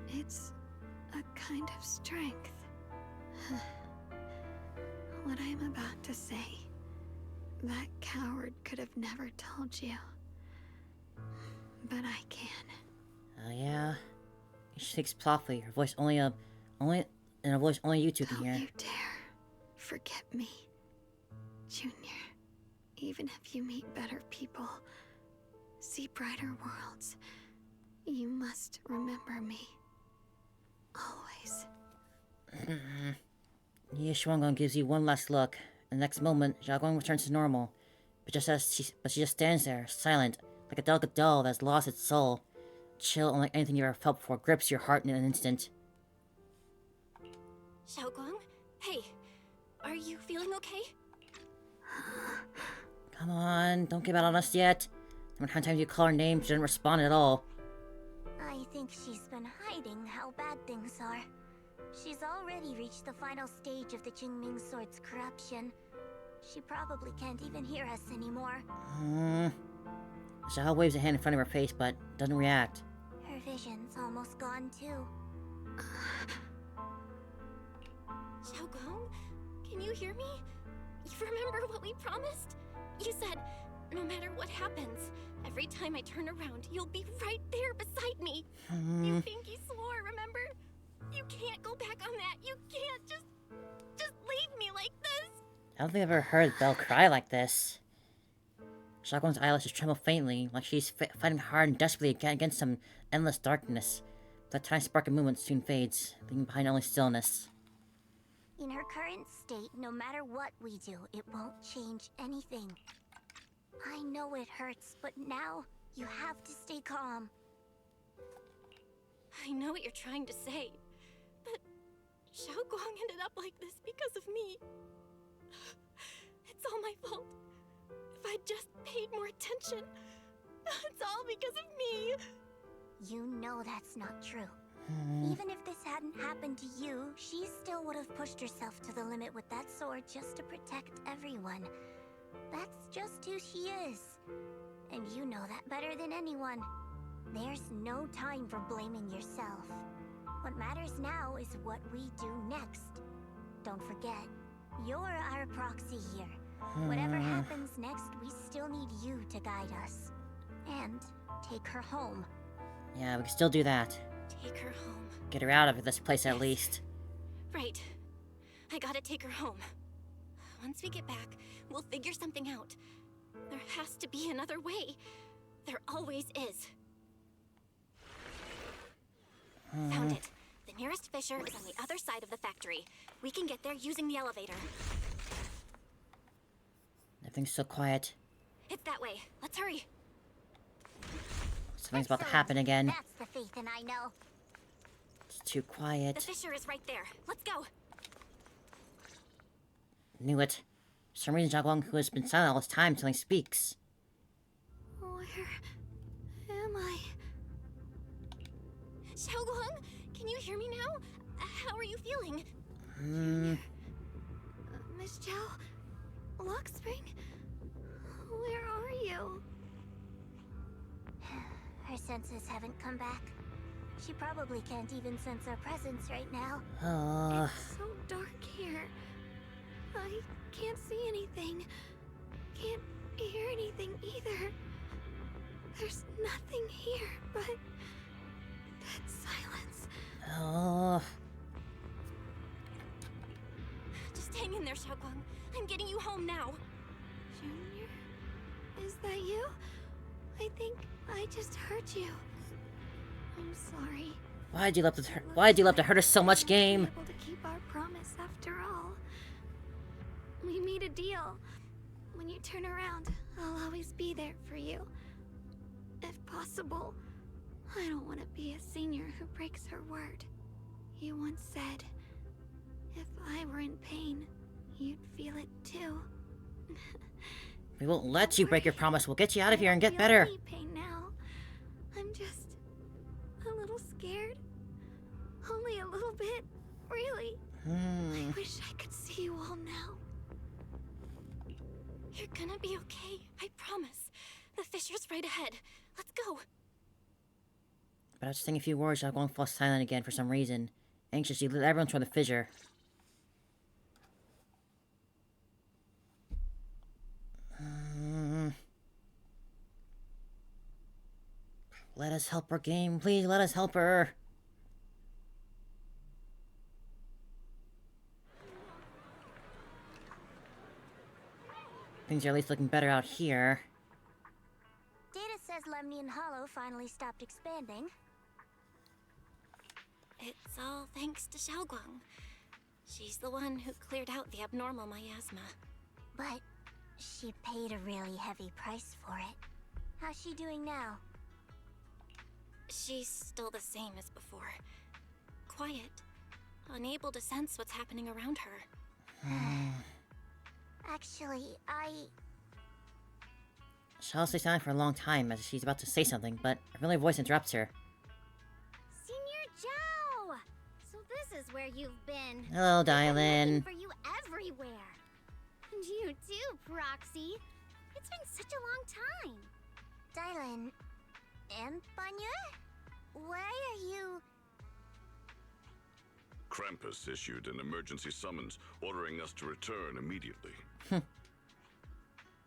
It's a kind of strength. What I'm about to say, that coward could have never told you. But I can. Oh yeah? She speaks softly, her voice only in a voice only you two can hear. Don't you dare forget me, Junior. Even if you meet better people, see brighter worlds, you must remember me. Always. Xiao'Guang gives you one last look. The next moment, Xiao'Guang returns to normal. But she just stands there, silent, like a delicate doll that's lost its soul. Chill, unlike anything you've ever felt before, grips your heart in an instant. Xiao'Guang? Hey, are you feeling okay? Come on, don't give out on us yet. The amount of times you call her name, she doesn't respond at all. I think she's been hiding how bad things are. She's already reached the final stage of the Qingming Sword's corruption. She probably can't even hear us anymore. Xiao waves a hand in front of her face, but doesn't react. Her vision's almost gone too. Xiao'Guang, can you hear me? You remember what we promised? You said, no matter what happens, every time I turn around, you'll be right there beside me. You pinky swore, remember? You can't go back on that. You can't just leave me like this. I don't think I've ever heard Belle cry like this. Xiao'Guang's eyelashes tremble faintly, like she's fighting hard and desperately against some endless darkness. That tiny spark of movement soon fades, leaving behind only stillness. In her current state, no matter what we do, it won't change anything. I know it hurts, but now you have to stay calm. I know what you're trying to say, but Xiao'Guang ended up like this because of me. It's all my fault. If I'd just paid more attention, it's all because of me. You know that's not true. Even if this hadn't happened to you, she still would have pushed herself to the limit with that sword just to protect everyone. That's just who she is. And you know that better than anyone. There's no time for blaming yourself. What matters now is what we do next. Don't forget, you're our proxy here. Whatever happens next, we still need you to guide us. And take her home. Yeah, we can still do that. Take her home. Get her out of this place at least. Right. I gotta take her home. Once we get back, we'll figure something out. There has to be another way. There always is. Found it. The nearest fissure is on the other side of the factory. We can get there using the elevator. Everything's so quiet. It's that way. Let's hurry. Something's about to happen again. That's the Phaethon I know. It's too The quiet. fissure is right there. Let's go. Knew it. For some reason, Xiao'Guang, who has been silent all this time, suddenly speaks. Where am I? Xiao'Guang, can you hear me now? How are you feeling? Miss Chow? Lock Spring? Where are you? Her senses haven't come back. She probably can't even sense our presence right now. It's so dark here. I can't see anything. Can't hear anything either. There's nothing here but dead silence. Just hang in there, Xiao'Guang. I'm getting you home now. Junior? Is that you? I think I just hurt you. I'm sorry. Why'd you love to hurt us so much, game? Able to keep our promise after all. We made a deal. When you turn around, I'll always be there for you. If possible, I don't want to be a senior who breaks her word. You once said, if I were in pain, you'd feel it too. We won't let you break your promise. We'll get you out of here and I get don't better. feel any pain now. I'm just a little scared. Only a little bit, really. I wish I could see you all now. You're gonna be okay. I promise. The fissure's right ahead. Let's go. But I was saying a few words, Xiao'Guang falls silent again for some reason. Anxious, she led everyone toward the fissure. Let us help her, game. Please let us help her. Things are at least looking better out here. Data says Lemnian Hollow finally stopped expanding. It's all thanks to Xiao'Guang. She's the one who cleared out the abnormal miasma. But she paid a really heavy price for it. How's she doing now? She's still the same as before. Quiet. Unable to sense what's happening around her. Actually, She'll stay silent for a long time as she's about to say something, but a familiar voice interrupts her. Senior Zhao! So this is where you've been. Hello, I've been looking Dylan. for you everywhere. And you too, Proxy. It's been such a long time. Dylan and Banya? Why are you... Krampus issued an emergency summons ordering us to return immediately.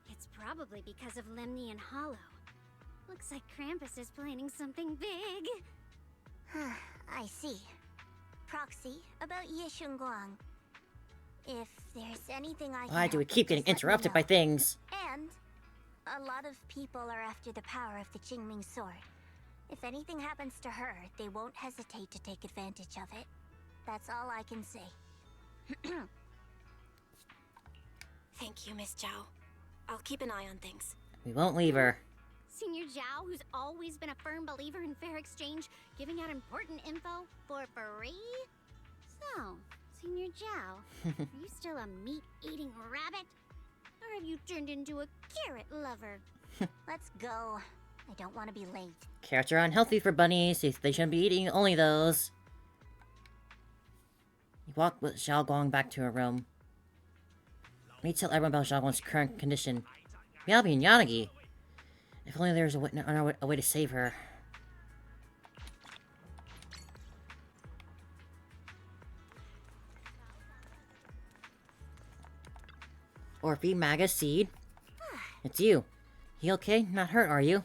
It's probably because of Lemnian Hollow. Looks like Krampus is planning something big. I see. Proxy, about Xiao'Guang. If there's anything I can Why do we help keep with, getting just let me interrupted by know. things? And a lot of people are after the power of the Qingming sword. If anything happens to her, they won't hesitate to take advantage of it. That's all I can say. Thank you, Miss Zhao. I'll keep an eye on things. We won't leave her. Senior Zhao, who's always been a firm believer in fair exchange, giving out important info for free? So, Senior Zhao, are you still a meat-eating rabbit? Or have you turned into a carrot lover? Let's go. I don't want to be late. Carrots are unhealthy for bunnies. They shouldn't be eating only those. You walk with Xiao'Guang back to her room. We need to tell everyone about Xiao'Guang's current condition. Miyabi and Yanagi. If only there was a way to save her. Orphe, Maga, Seed. It's you. You okay? Not hurt, are you?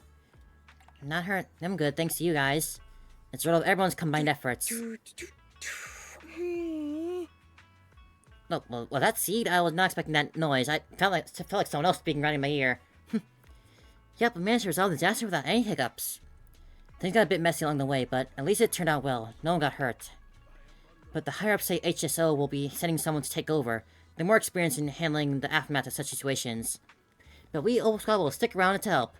Not hurt. I'm good, thanks to you guys. It's sort of everyone's combined efforts. Look, well, that's Seed. I was not expecting that noise. I felt like someone else speaking right in my ear. Yep, we managed to resolve the disaster without any hiccups. Things got a bit messy along the way, but at least it turned out well. No one got hurt. But the higher-ups say HSO will be sending someone to take over. They're more experienced in handling the aftermath of such situations. But we, Old Squad, will stick around to help.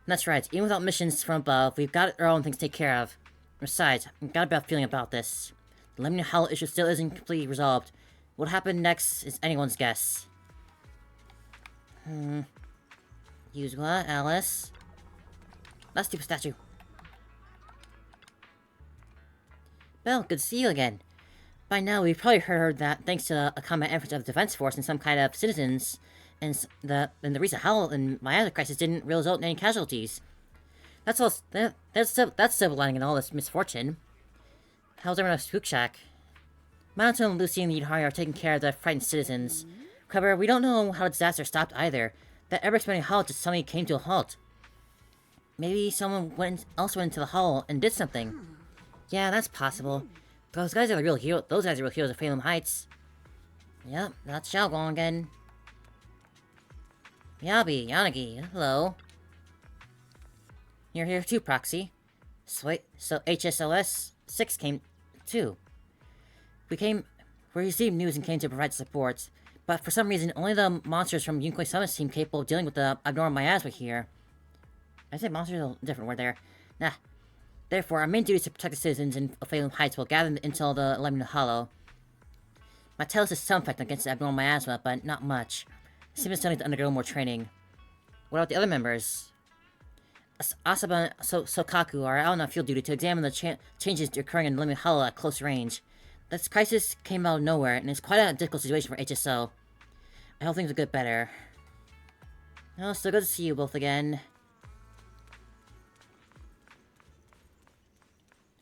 And that's right, even without missions from above, we've got our own things to take care of. Besides, I've got a bad feeling about this. The Lemon Hollow issue still isn't completely resolved. What happened next is anyone's guess. Yuzua, Alice. That stupid statue. Well, good to see you again. By now, we've probably heard that thanks to a common effort of the defense force and some kind of citizens, and the recent Howl and Miasma crisis didn't result in any casualties. That's all. That's silver lining in all this misfortune. How's everyone at Spook Shack? Mountain, Lucy, and Yudhari are taking care of the frightened citizens. However, we don't know how the disaster stopped either. That ever-expanding hollow just suddenly came to a halt. Maybe someone else went into the hall and did something. Yeah, that's possible. Those guys are the real heroes. Those guys are the real heroes of Phalum Heights. Yep, that's Xiao'Guang again. Miyabi, Yanagi, hello. You're here too, Proxy. Sweet. So HSOS 6 came too. We received news and came to provide support, but for some reason, only the monsters from Yunkoi Summit seem capable of dealing with the abnormal miasma here. I said monsters are a different word there. Nah. Therefore, our main duty is to protect the citizens in Phalum Heights while gathering intel the Lemon Hollow. Might tell us there's some effect against the abnormal miasma, but not much. It seems to need to undergo more training. What about the other members? Asaba and Sokaku are out on field duty to examine the changes occurring in Lemon Hollow at close range. This crisis came out of nowhere, and it's quite a difficult situation for HSO. I hope things will get better. Oh, so good to see you both again.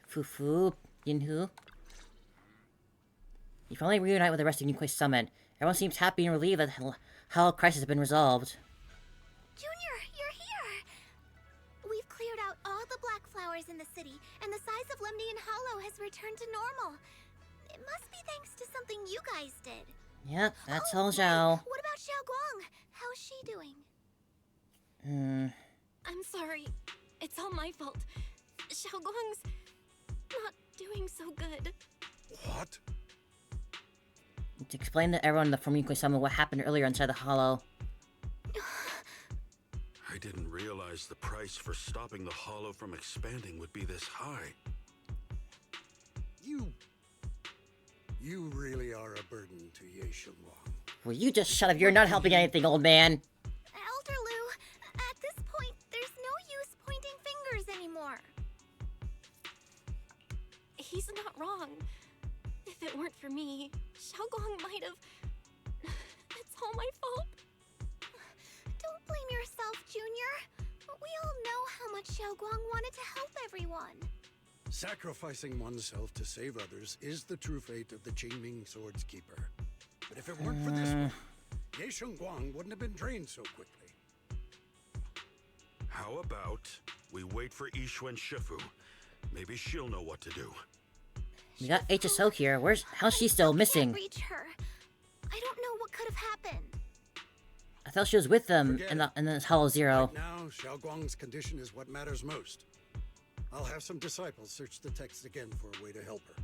Fufu, Yinhu. You finally reunite with the rest of Yunkoi Summit. Everyone seems happy and relieved that the Hollow crisis has been resolved. Junior, you're here! We've cleared out all the black flowers in the city, and the size of Lemnian Hollow has returned to normal. It must be thanks to something you guys did. Yep, that's all Zhao. What about Xiao'Guang? How's she doing? I'm sorry. It's all my fault. Xiao'Guang's not doing so good. What? To explain to everyone from Yunkoi Summit what happened earlier inside the Hollow. I didn't realize the price for stopping the Hollow from expanding would be this high. You really are a burden to Ye Xiao'Guang. Will you just shut up? You're not helping anything, old man. Elder Lu, at this point, there's no use pointing fingers anymore. He's not wrong. If it weren't for me, Xiao'Guang might have... It's all my fault. Don't blame yourself, Junior. We all know how much Xiao'Guang wanted to help everyone. Sacrificing oneself to save others is the true fate of the Qingming Sword's Keeper. But if it weren't for this one, Ye Xiao'Guang wouldn't have been drained so quickly. How about we wait for Yixuan Shifu? Maybe she'll know what to do. We got HSO here. How's she still missing? Can't reach her. I don't know what could have happened. I thought she was with them in the Hollow Zero. Right now, Xiao'Guang's condition is what matters most. I'll have some disciples search the text again for a way to help her.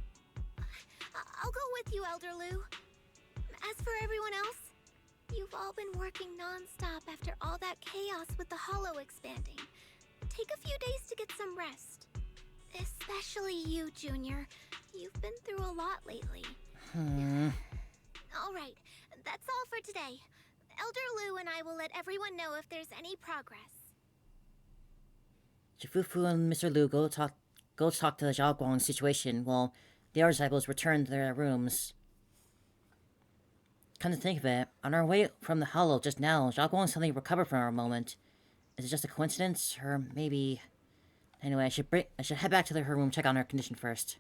I'll go with you, Elder Lu. As for everyone else, you've all been working non-stop after all that chaos with the Hollow expanding. Take a few days to get some rest. Especially you, Junior. You've been through a lot lately. All right, that's all for today. Elder Lu and I will let everyone know if there's any progress. Jifufu and Mr. Lu go talk to the Xiao'Guang situation while the other disciples return to their rooms. Come to think of it, on our way from the Hollow just now, Xiao'Guang suddenly recovered for a moment. Is it just a coincidence, or maybe... Anyway, I should head back to her room and check on her condition first.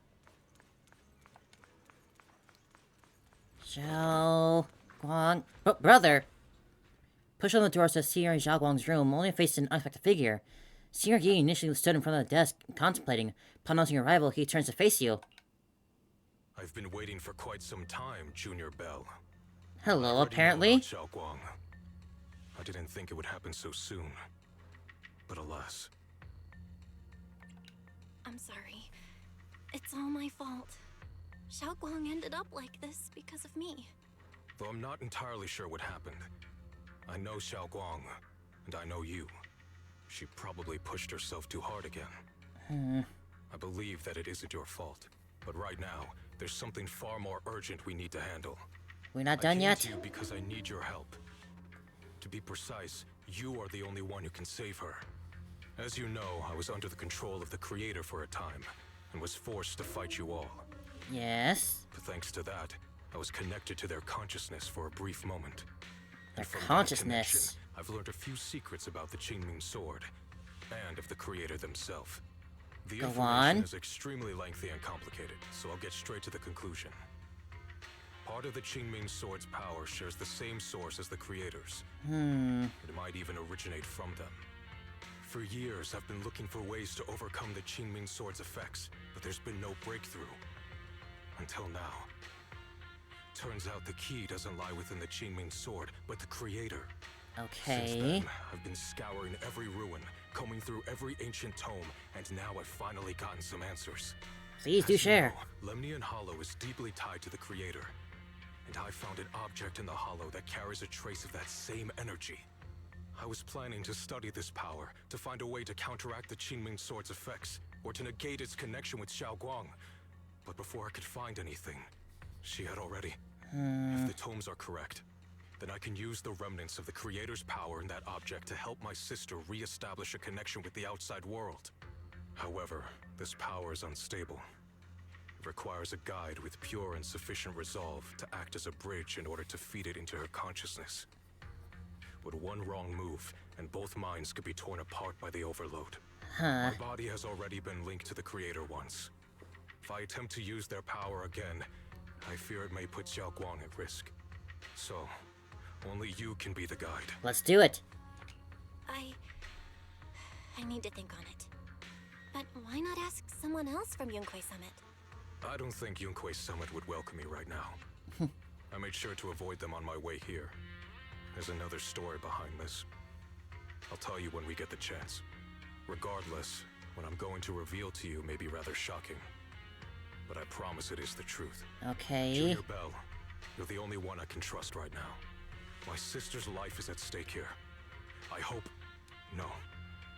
Xiao'Guang... brother! Pushed on the door to Senior Xiao'Guang's room, only faced an unexpected figure. Senior Yi initially stood in front of the desk, contemplating. Upon announcing your arrival, he turns to face you. I've been waiting for quite some time, Junior Bell. Hello, apparently. Xiao'Guang. I didn't think it would happen so soon. But alas. I'm sorry. It's all my fault. Xiao'Guang ended up like this because of me. Though I'm not entirely sure what happened. I know Xiao'Guang, and I know you. She probably pushed herself too hard again. I believe that it isn't your fault. But right now, there's something far more urgent we need to handle. We're not done yet? I came to you because I need your help. To be precise, you are the only one who can save her. As you know, I was under the control of the Creator for a time, and was forced to fight you all. Yes. But thanks to that, I was connected to their consciousness for a brief moment. Their And from that consciousness. connection, I've learned a few secrets about the Qingming Sword, and of the Creator themselves. The Go information on. is extremely lengthy and complicated, so I'll get straight to the conclusion. Part of the Qingming Sword's power shares the same source as the Creator's. It might even originate from them. For years, I've been looking for ways to overcome the Qingming Sword's effects, but there's been no breakthrough. Until now. Turns out the key doesn't lie within the Qingming Sword, but the Creator. Since Okay. then, I've been scouring every ruin, combing through every ancient tome, and now I've finally gotten some answers. Please do As you share. know, Lemnian Hollow is deeply tied to the Creator, and I found an object in the Hollow that carries a trace of that same energy. I was planning to study this power, to find a way to counteract the Qingming Sword's effects, or to negate its connection with Xiao'Guang. But before I could find anything, she had already. If the tomes are correct, then I can use the remnants of the Creator's power in that object to help my sister re-establish a connection with the outside world. However, this power is unstable. It requires a guide with pure and sufficient resolve to act as a bridge in order to feed it into her consciousness. But one wrong move, and both minds could be torn apart by the overload. My body has already been linked to the Creator once. If I attempt to use their power again, I fear it may put Xiao'Guang at risk. So, only you can be the guide. Let's do it. I need to think on it. But why not ask someone else from Yunquei Summit? I don't think Yunquei Summit would welcome me right now. I made sure to avoid them on my way here. There's another story behind this. I'll tell you when we get the chance. Regardless, what I'm going to reveal to you may be rather shocking. But I promise it is the truth. Okay. Junior Bell, you're the only one I can trust right now. My sister's life is at stake here. I hope... No.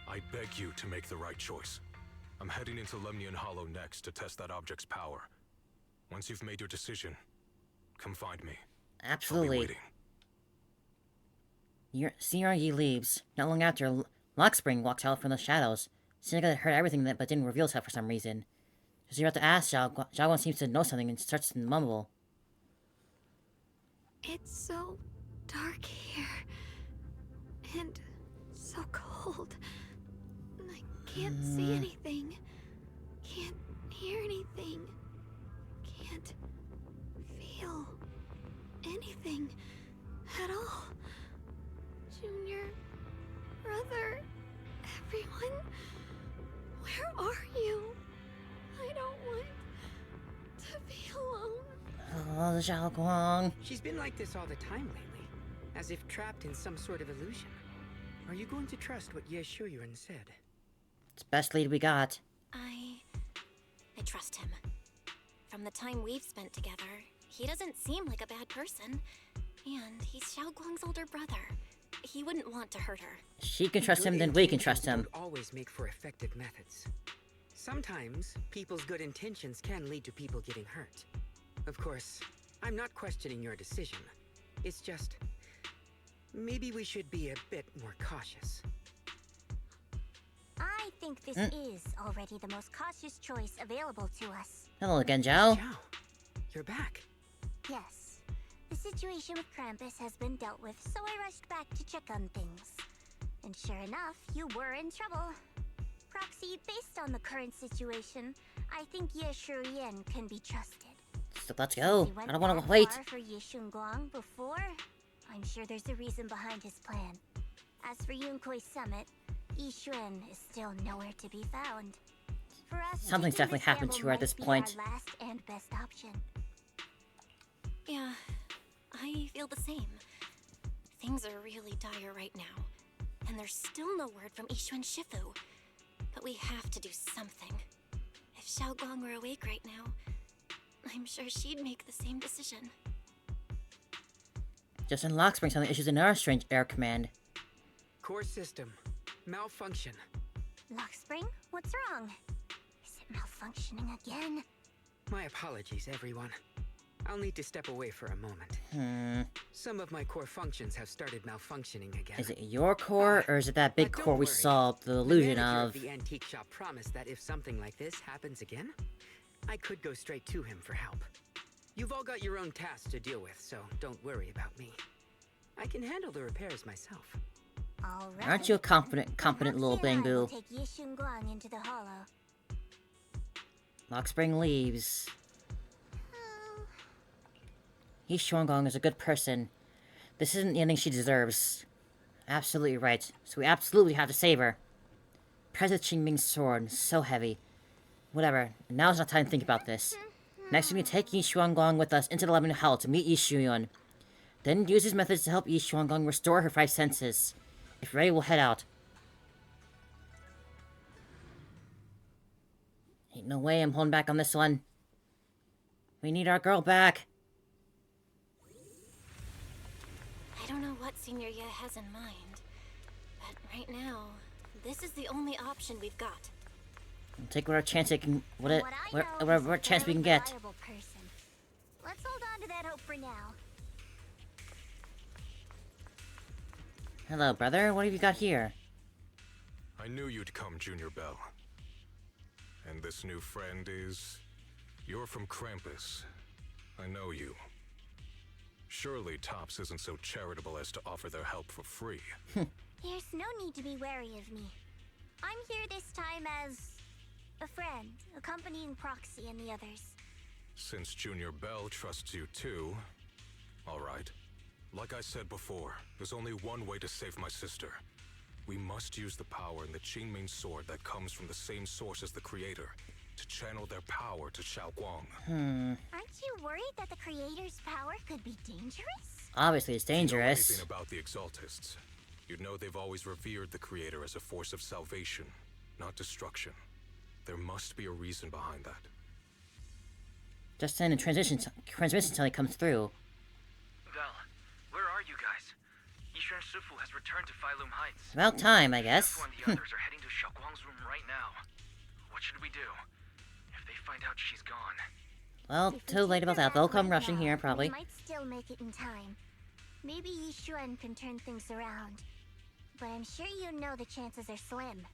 I beg you to make the right choice. I'm heading into Lemnian Hollow next to test that object's power. Once you've made your decision, come find me. I'll be Absolutely. waiting. Senior Yi leaves. Not long after, Lockspring walks out from the shadows. Seneca heard everything but didn't reveal herself for some reason. She's about to ask Xiao'Guang seems to know something and starts to mumble. It's so dark here. And so cold. I can't see anything. Can't hear anything. Can't feel anything at all. Junior, brother, everyone, where are you? I don't want to be alone. Oh, Xiao'Guang. She's been like this all the time lately, as if trapped in some sort of illusion. Are you going to trust what Ye Shuyuan said? It's the best lead we got. I trust him. From the time we've spent together, he doesn't seem like a bad person. And he's Xiao'Guang's older brother. He wouldn't want to hurt her. She can trust him, Good then we can intentions trust him. don't always make for effective methods. Sometimes, people's good intentions can lead to people getting hurt. Of course, I'm not questioning your decision. It's just... maybe we should be a bit more cautious. I think this is already the most cautious choice available to us. Hello again, Zhao. Zhao, you're back. Yes. The situation with Krampus has been dealt with, so I rushed back to check on things. And sure enough, you were in trouble. Proxy, based on the current situation, I think Ye Shuyuan can be trusted. So let's go. He went I don't want that to wait. far for Ye Xiao'Guang before. I'm sure there's a reason behind his plan. As for Yunquei Summit, Yixuan is still nowhere to be found. For us, Something's taking definitely this happened gamble to her at might this be point. Our last and best option. Yeah, I feel the same. Things are really dire right now, and there's still no word from Ishu and Shifu. But we have to do something. If Xiao'Guang were awake right now, I'm sure she'd make the same decision. Just unlock Spring some issues in our strange air command. Core system. Malfunction. Lockspring, what's wrong? Is it malfunctioning again? My apologies, everyone. I'll need to step away for a moment. Some of my core functions have started malfunctioning again. Is it your core, or is it that big But don't core we worry. saw the The illusion manager of? the antique shop promised that if something like this happens again, I could go straight to him for help. You've all got your own tasks to deal with, so don't worry about me. I can handle the repairs myself. All right. Aren't you a competent Perhaps little you and I will bamboo? take Xiao'Guang into the hollow. Lockspring leaves. Xiao'Guang is a good person. This isn't the ending she deserves. Absolutely right. So we absolutely have to save her. President Qingming's sword, so heavy. Whatever, now's not time to think about this. Next we need to take Xiao'Guang with us into the 11th Hell to meet Yishuyun. Then use his methods to help Xiao'Guang restore her 5 senses. If ready, we'll head out. Ain't no way I'm holding back on this one. We need our girl back. I don't know what Senior Ye has in mind, but right now, this is the only option we've got. We'll take whatever chance it can, What I know is whatever a chance we can very get. reliable person. Let's hold on to that hope for now. Hello, brother. What have you got here? I knew you'd come, Junior Bell. And this new friend is... You're from Krampus. I know you. Surely Tops isn't so charitable as to offer their help for free. There's no need to be wary of me. I'm here this time as a friend, accompanying Proxy and the others. Since Junior Bell trusts you too... Alright. Like I said before, there's only one way to save my sister. We must use the power in the Qingming sword that comes from the same source as the Creator, to channel their power to Xiao'Guang. Aren't you worried that the Creator's power could be dangerous? Obviously, it's If you know dangerous. anything about the Exaltists, you'd know they've always revered the Creator as a force of salvation, not destruction. There must be a reason behind that. Just send a transmission until he comes through. Bell, where are you guys? Ishu and Shifu has returned to Failum Heights. About time, I guess. Shifu and the others are heading to Xiao'Guang's room right now. What should we do? If they find out she's gone. Well, If we too late take about her that. They'll back come right rushing now, here, probably. We might still make it in time. Maybe Yishuan can turn things around. But I'm sure you know the chances are slim.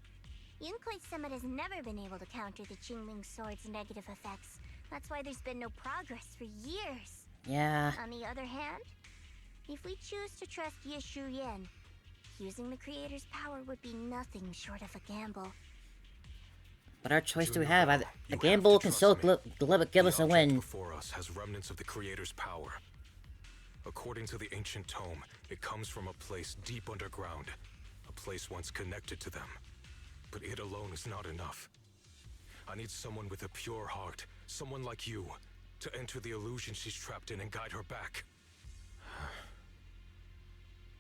Yunkui's Summit has never been able to counter the Qingming Sword's negative effects. That's why there's been no progress for years. Yeah. On the other hand, if we choose to trust Yishu Yen, using the Creator's power would be nothing short of a gamble. But our choice do we Junior have? Bell, Either you a have gamble to can trust still me. give us a The object win. before us has remnants of the Creator's power. According to the ancient tome, it comes from a place deep underground, a place once connected to them. But it alone is not enough. I need someone with a pure heart, someone like you, to enter the illusion she's trapped in and guide her back.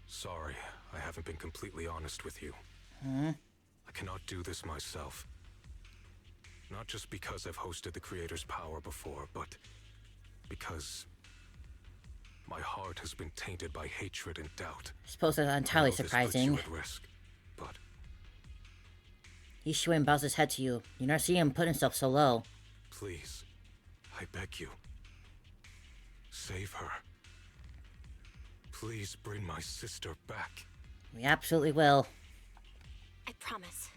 Sorry, I haven't been completely honest with you. I cannot do this myself. Not just because I've hosted the Creator's power before, but because my heart has been tainted by hatred and doubt. I suppose that's I entirely know this puts surprising. you at risk, but Yishuen bows his head to you. You never see him put himself so low. please, I beg you, save her. Please bring my sister back. We absolutely will. I promise.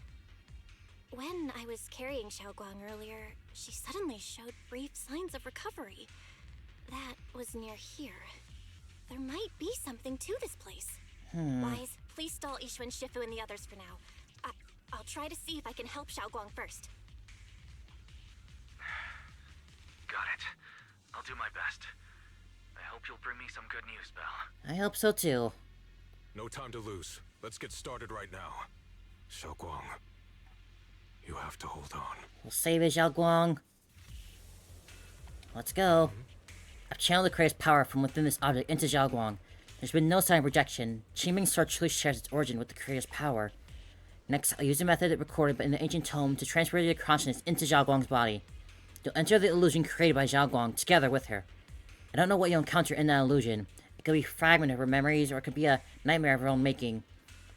When I was carrying Xiao'Guang earlier, she suddenly showed brief signs of recovery. That was near here. There might be something to this place. Wise, please stall Ishu and Shifu and the others for now. I'll try to see if I can help Xiao'Guang first. Got it. I'll do my best. I hope you'll bring me some good news, Belle. I hope so too. No time to lose. Let's get started right now. Xiao'Guang, you have to hold on. We'll save it, Xiao'Guang. Let's go. I've channeled the Creator's power from within this object into Xiao'Guang. There's been no sign of rejection. Qingming's sword truly shares its origin with the creator's power. Next, I'll use a method recorded in the ancient tome to transfer your consciousness into Xiao'Guang's body. You'll enter the illusion created by Xiao'Guang together with her. I don't know what you'll encounter in that illusion. It could be a fragment of her memories, or it could be a nightmare of her own making.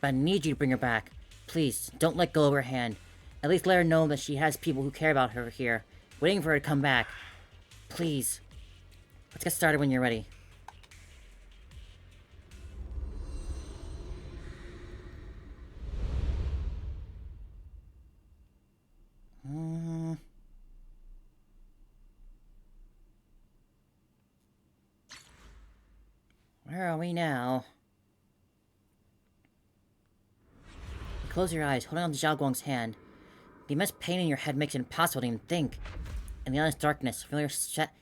But I need you to bring her back. Please, don't let go of her hand. At least let her know that she has people who care about her here, waiting for her to come back. Please. Let's get started when you're ready. Where are we now? Close your eyes, holding on to Xiao'Guang's hand. The immense pain in your head makes it impossible to even think. In the honest darkness, familiar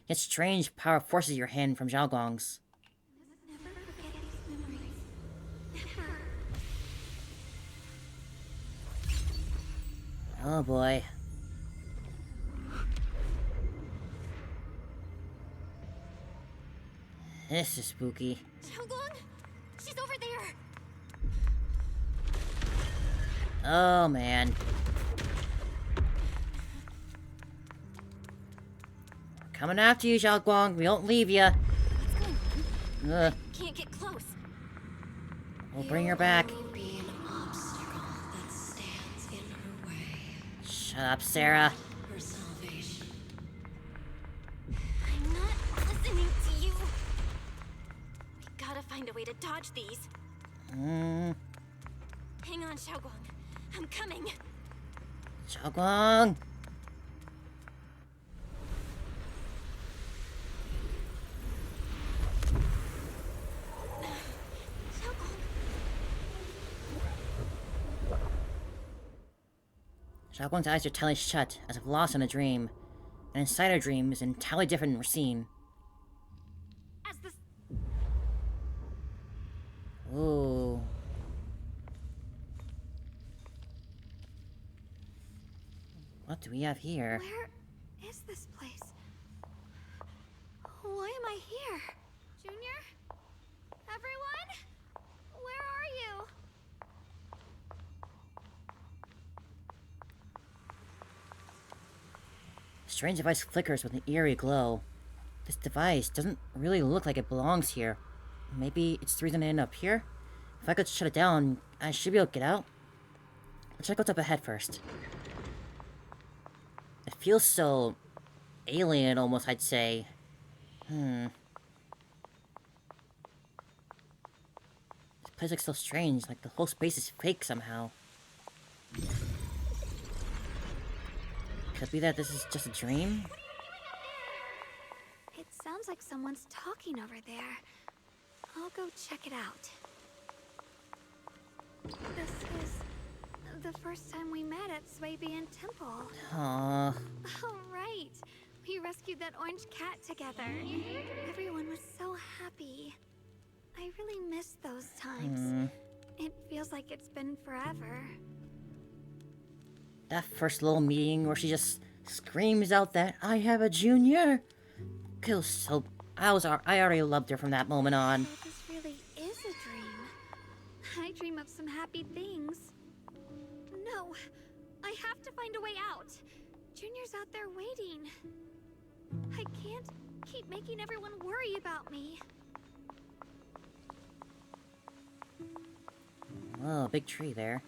yet strange power forces your hand from Xiao'Guang's. Never forget these memories. Never. Oh boy. This is spooky. Xiao'Guang! She's over there! Oh man. We're coming after you, Xiao'Guang. We won't leave ya. What's going on? Can't get close. We'll bring her back. Be an obstacle that stands in her way. Shut up, Sarah. Her salvation. I'm not listening to you. We gotta find a way to dodge these. Hang on, Xiao'Guang. I'm coming. Xiao'Guang. Xiao'Guang's eyes are tightly shut, as if lost in a dream. And inside her dream is an entirely different scene. As this. Ooh. What do we have here? Where is this place? Why am I here? Junior? Everyone? Where are you? The strange device flickers with an eerie glow. This device doesn't really look like it belongs here. Maybe it's the reason I ended up here? If I could shut it down, I should be able to get out. Let's check what's up ahead first. It feels so alien almost, I'd say. This place looks so strange, like the whole space is fake somehow. Could it be that this is just a dream? It sounds like someone's talking over there. I'll go check it out. This is the first time we met at Xiao'Guang Temple. Aww. Oh, right. We rescued that orange cat together. Everyone was so happy. I really miss those times. It feels like it's been forever. That first little meeting where she just screams out that I have a junior. Feels so. I already loved her from that moment on. So this really is a dream. I dream of some happy things. No, I have to find a way out. Junior's out there waiting. I can't keep making everyone worry about me. Oh, big tree there.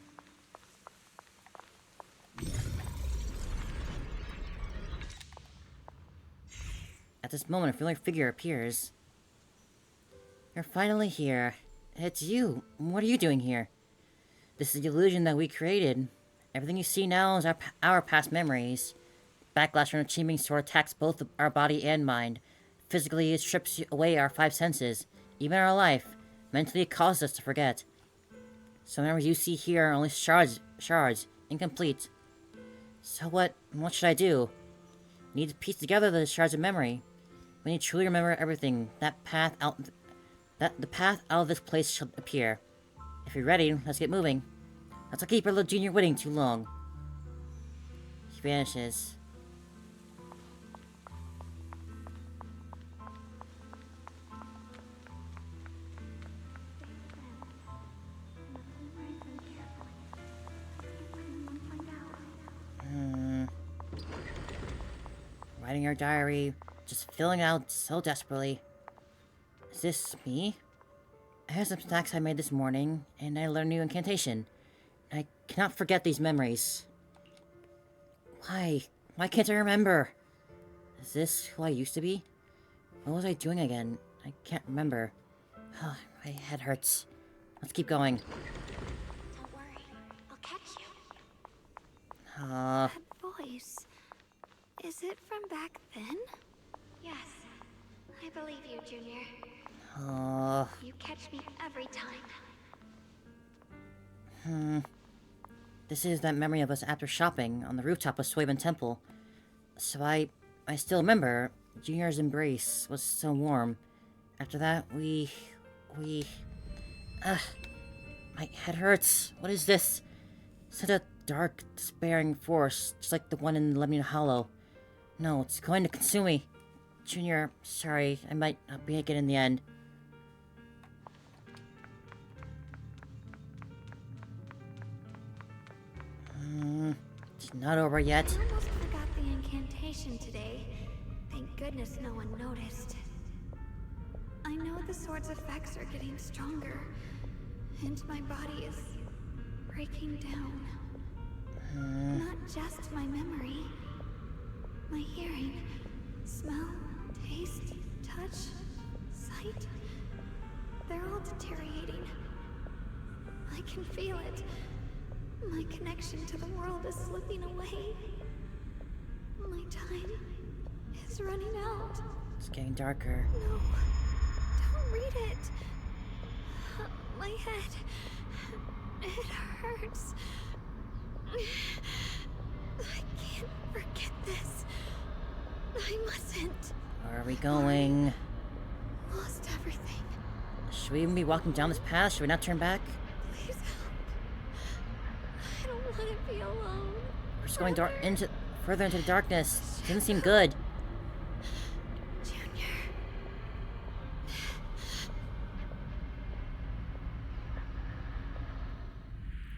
At this moment, a familiar figure appears. You're finally here. It's you. What are you doing here? This is the illusion that we created. Everything you see now is our past memories. Backlash from the Qingming sword attacks both our body and mind. Physically, it strips away our five senses, even our life. Mentally, it causes us to forget. Some memories you see here are only shards, incomplete. So what should I do? We need to piece together the shards of memory. When you truly remember everything, the path out of this place shall appear. If you're ready, let's get moving. Let's not keep our little junior waiting too long. He vanishes. writing your diary, just filling it out so desperately. Is this me? I had some snacks I made this morning, and I learned a new incantation. I cannot forget these memories. Why? Why can't I remember? Is this who I used to be? What was I doing again? I can't remember. My head hurts. Let's keep going. Don't worry, I'll catch you. That voice. Is it from back then? Yes, I believe you, Junior. You catch me every time. This is that memory of us after shopping on the rooftop of Suiban Temple. So I still remember Junior's embrace was so warm. After that, my head hurts. What is this? Such a dark, despairing force, just like the one in Lemon Hollow. No, it's going to consume me. Junior, sorry, I might not make it in the end. It's not over yet. I almost forgot the incantation today. Thank goodness no one noticed. I know the sword's effects are getting stronger, and my body is breaking down. Not just my memory. My hearing, smell, taste, touch, sight. They're all deteriorating. I can feel it. My connection to the world is slipping away. My time is running out. It's getting darker. No, don't read it. My head, it hurts. I can't forget this. I mustn't. Where are we going? Lost everything. Should we even be walking down this path? Should we not turn back? Please help. I don't want to be alone. We're just going further into the darkness. Doesn't seem good. Junior.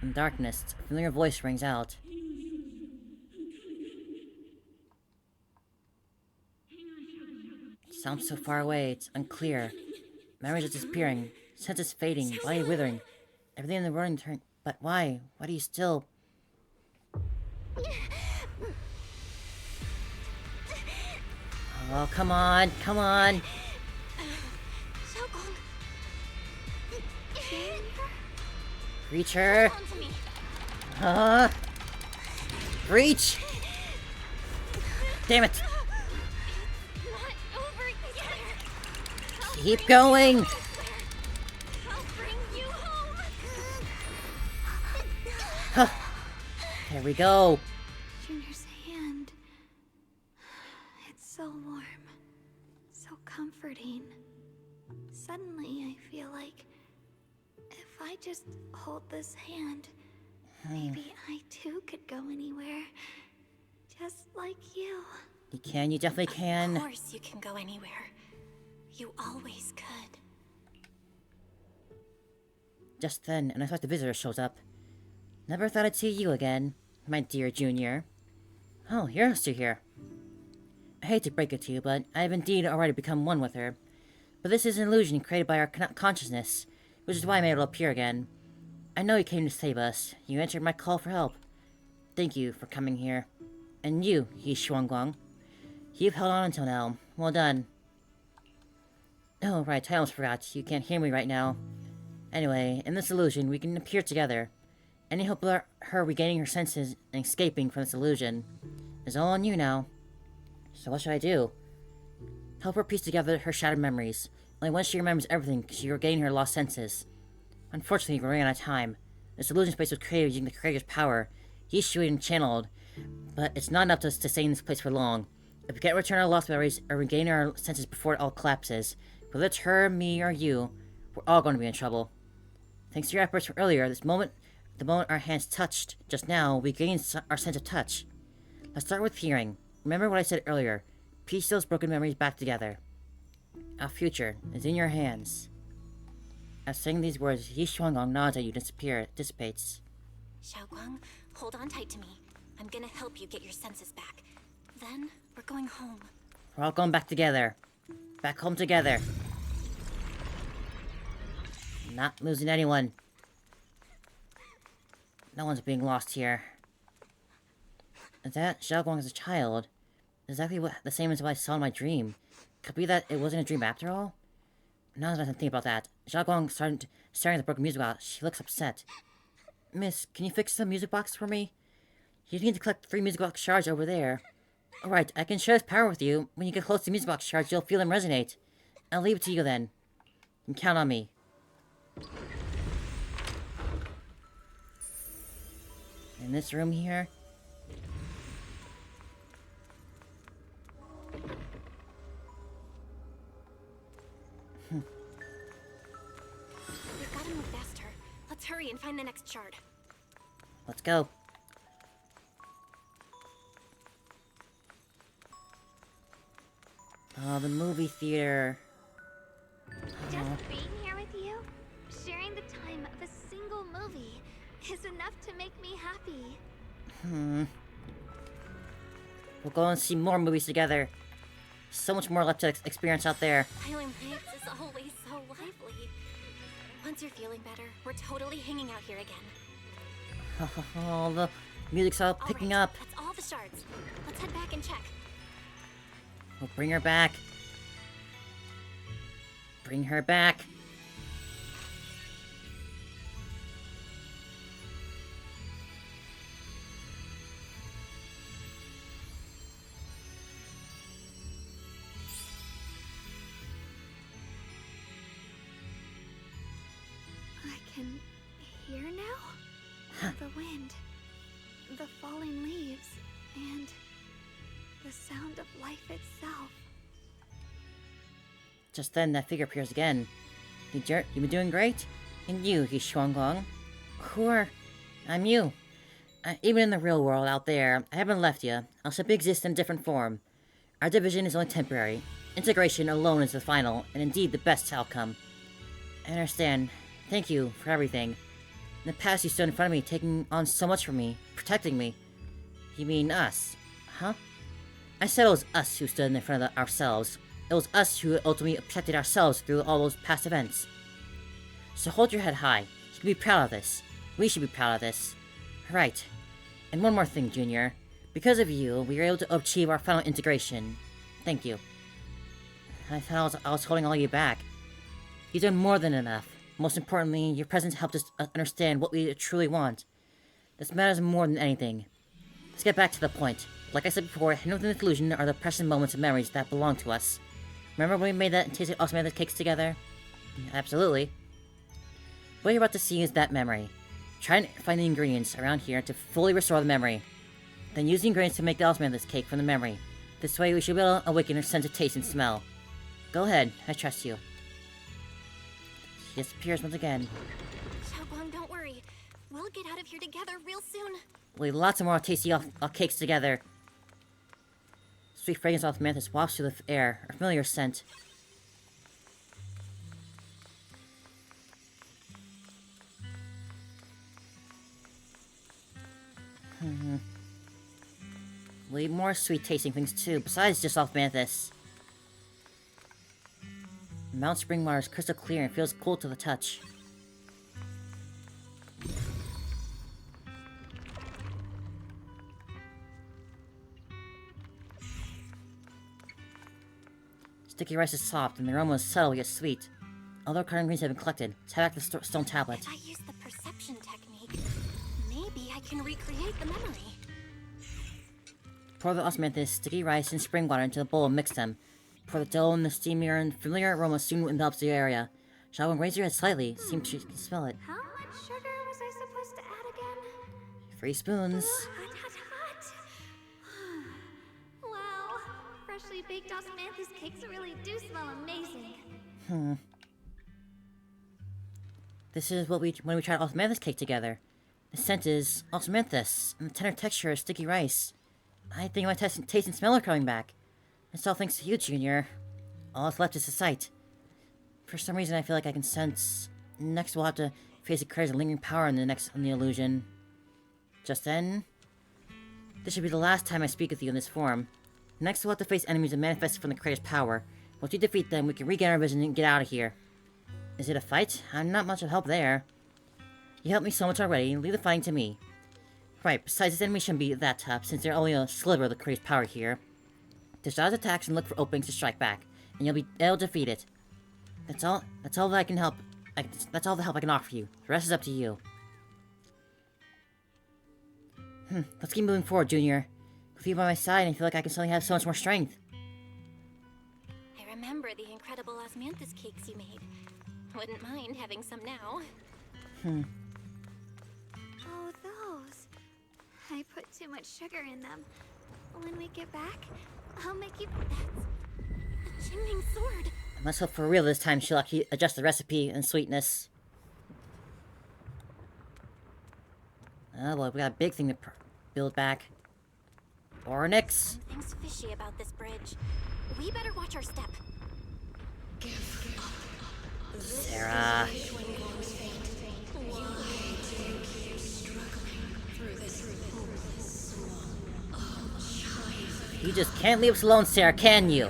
In darkness, a familiar voice rings out. Sounds so far away, it's unclear. Memories are disappearing, senses fading, body withering. Everything in the world turned. But why? Why do you still? Oh, come on, come on! Xiao'Guang. Reach her! Reach! Damn it! Not over yet. Keep going! I'll bring you home. There we go. Junior's hand. It's so warm. So comforting. Suddenly, I feel like if I just hold this hand, maybe I too could go anywhere. Just like you. You can, you definitely can. Of course you can go anywhere. You always could. Just then, an unexpected visitor shows up. Never thought I'd see you again, my dear Junior. Oh, you're still here. I hate to break it to you, but I have indeed already become one with her. But this is an illusion created by our consciousness, which is why I'm able to appear again. I know you came to save us. You answered my call for help. Thank you for coming here. And you, Xiao'Guang. You've held on until now. Well done. Oh, right, I almost forgot. You can't hear me right now. Anyway, in this illusion, we can appear together. Any hope of her regaining her senses and escaping from this illusion is all on you now. So what should I do? Help her piece together her shattered memories. Only once she remembers everything, she regain her lost senses. Unfortunately, we're running out of time. This illusion space was created using the creator's power. He's shooting and channeled, but it's not enough to stay in this place for long. If we can't return our lost memories or regain our senses before it all collapses, whether it's her, me, or you, we're all going to be in trouble. Thanks to your efforts from earlier, the moment our hands touched just now, we gained our sense of touch. Let's start with hearing. Remember what I said earlier. Piece those broken memories back together. Our future is in your hands. As saying these words, Xiao'Guang nods at you and dissipates. Xiao'Guang, hold on tight to me. I'm gonna help you get your senses back. Then, we're going home. We're all going back together. Back home together. Not losing anyone. No one's being lost here. Is that Xiao'Guang as a child? Exactly the same as what I saw in my dream. Could be that it wasn't a dream after all? Now that I think about that, Xiao'Guang started staring at the broken music box. She looks upset. Miss, can you fix the music box for me? You need to collect 3 music box shards over there. Alright, I can share this power with you. When you get close to the music box shards, you'll feel them resonate. I'll leave it to you then. You can count on me. In this room here? We've got to move faster. Let's hurry and find the next shard. Let's go. Oh, the movie theater. Just being here with you, sharing the time of a single movie, is enough to make me happy. We'll go and see more movies together. So much more left to experience out there. Highland Heights is always so lively. Once you're feeling better, we're totally hanging out here again. Oh, the music's all picking up. That's all the shards. Let's head back and check. We'll bring her back. Bring her back. I can hear now? The wind, the falling leaves, and the sound of life itself. Just then, that figure appears again. You've been doing great? And you, Xiao'Guang. Who are... I'm you. Even in the real world out there, I haven't left you. I'll simply exist in a different form. Our division is only temporary. Integration alone is the final, and indeed the best outcome. I understand. Thank you for everything. In the past, you stood in front of me, taking on so much for me, protecting me. You mean us? Huh? I said it was us who stood in front of ourselves. It was us who ultimately protected ourselves through all those past events. So hold your head high. You can be proud of this. We should be proud of this. Right. And one more thing, Junior. Because of you, we were able to achieve our final integration. Thank you. I thought I was holding all you back. You've done more than enough. Most importantly, your presence helped us understand what we truly want. This matters more than anything. Let's get back to the point. Like I said before, hidden within the illusion are the precious moments and memories that belong to us. Remember when we made that and tasted awesome cakes together? Absolutely. What you're about to see is that memory. Try and find the ingredients around here to fully restore the memory. Then use the ingredients to make the awesome cake from the memory. This way we should be able to awaken her sense of taste and smell. Go ahead, I trust you. She disappears once again. Xiao'Guang, don't worry. We'll get out of here together real soon. We'll eat lots of more tasty cakes together. Sweet fragrance of mantis wafts through the air, a familiar scent. We'll eat more sweet-tasting things too, besides just mantis. Mount spring water is crystal clear and feels cool to the touch. Sticky rice is soft, and the aroma is subtle yet sweet. Although cardinal greens have been collected, let's head back to the stone tablet. If I use the perception technique, maybe I can recreate the memory. Pour the osmanthus, sticky rice, and spring water into the bowl and mix them. Pour the dough in the steamer, and familiar aroma soon envelops the area. Xiao'Guang raised her head slightly, seems she can smell it. How much sugar was I supposed to add again? 3 spoons. Hot, hot, hot. Wow, freshly baked osmanthus cakes really do smell amazing. This is when we tried osmanthus cake together. The scent is osmanthus, and the tender texture is sticky rice. I think my taste and smell are coming back. It's all thanks to you, Junior. All that's left is the sight. For some reason, I feel like I can sense... Next, we'll have to face the creator's lingering power in the illusion. Just then... This should be the last time I speak with you in this form. Next, we'll have to face enemies that manifest from the creator's power. Once we defeat them, we can regain our vision and get out of here. Is it a fight? I'm not much of help there. You helped me so much already. Leave the fighting to me. Right, besides, this enemy shouldn't be that tough, since they're only a sliver of the creator's power here. Just dodge attacks and look for openings to strike back, and you'll be able to defeat it. That's all that I can help. That's all the help I can offer you. The rest is up to you. Let's keep moving forward, Junior. With you by my side, I feel like I can suddenly have so much more strength. I remember the incredible osmanthus cakes you made. Wouldn't mind having some now. Oh, those. I put too much sugar in them. When we get back, I'll make you... That's a Qingming sword. Let's hope for real this time she'll actually adjust the recipe and sweetness. Oh boy, we got a big thing to build back. Ornix. Something's fishy about this bridge. We better watch our step. Sarah. You just can't leave us alone, Sarah, can you?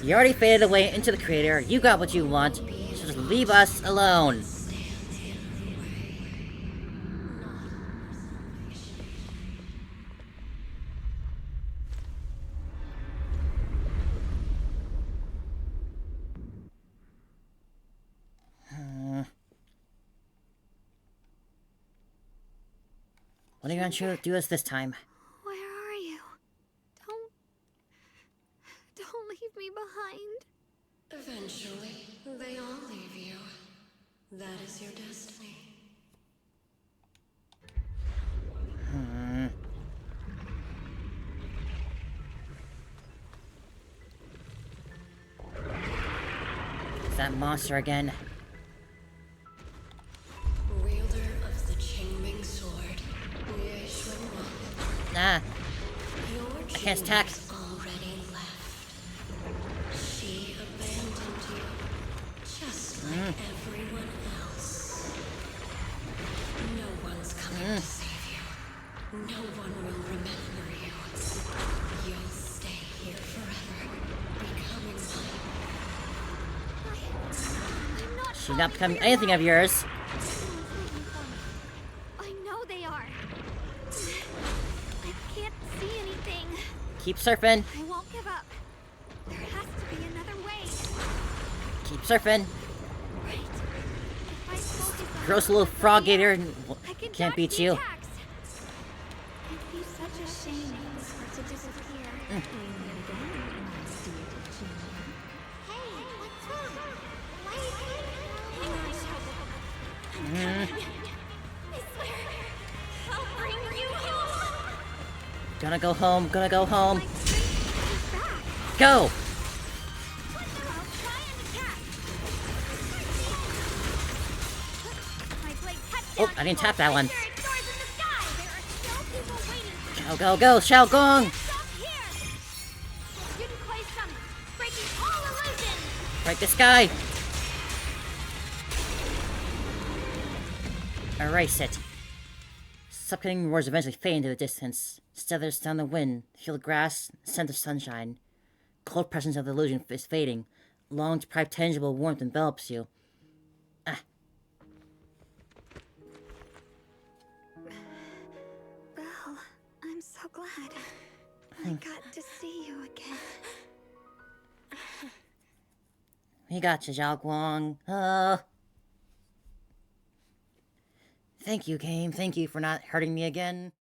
You already faded away into the crater, you got what you want, so just leave us alone. What are you going to do us this time? Where are you? Don't leave me behind. Eventually, they all leave you. That is your destiny. It's that monster again. Wielder of the Qingming sword, Xiao'Guang. Ah, Your I can't attack. Qingming's already left. She abandoned you, just like everyone else. No one's coming to save you. No one will remember you. You'll stay here forever, becoming mine. She's not becoming anything of yours. I know they are. I can't see anything. Keep surfing. I won't give up. There has to be another way. Keep surfing. Right. If I focus on Gross little frog gator I can can't dodge beat the you. attacks. It'd be such a shame for it to disappear. Hey, what's wrong? Why are you... I swear, I'll bring you home. Gonna go home, gonna go home. My strength is back. Go! I'll try and attack. My blade touched Oh, down I didn't evil. tap that one. There it soars in the sky. There are still people waiting. Go, go, go, Xiao'Guang! Stop here. Yunquei summons, breaking all illusions. Break the sky! Erase it. Suffocating roars eventually fade into the distance. Steathers down the wind, feel the grass, scent of sunshine. Cold presence of the illusion is fading. Long deprived tangible warmth envelops you. Ah, Belle, I'm so glad. I got to see you again. we got you, Xiao'Guang. Thank you, game. Thank you for not hurting me again.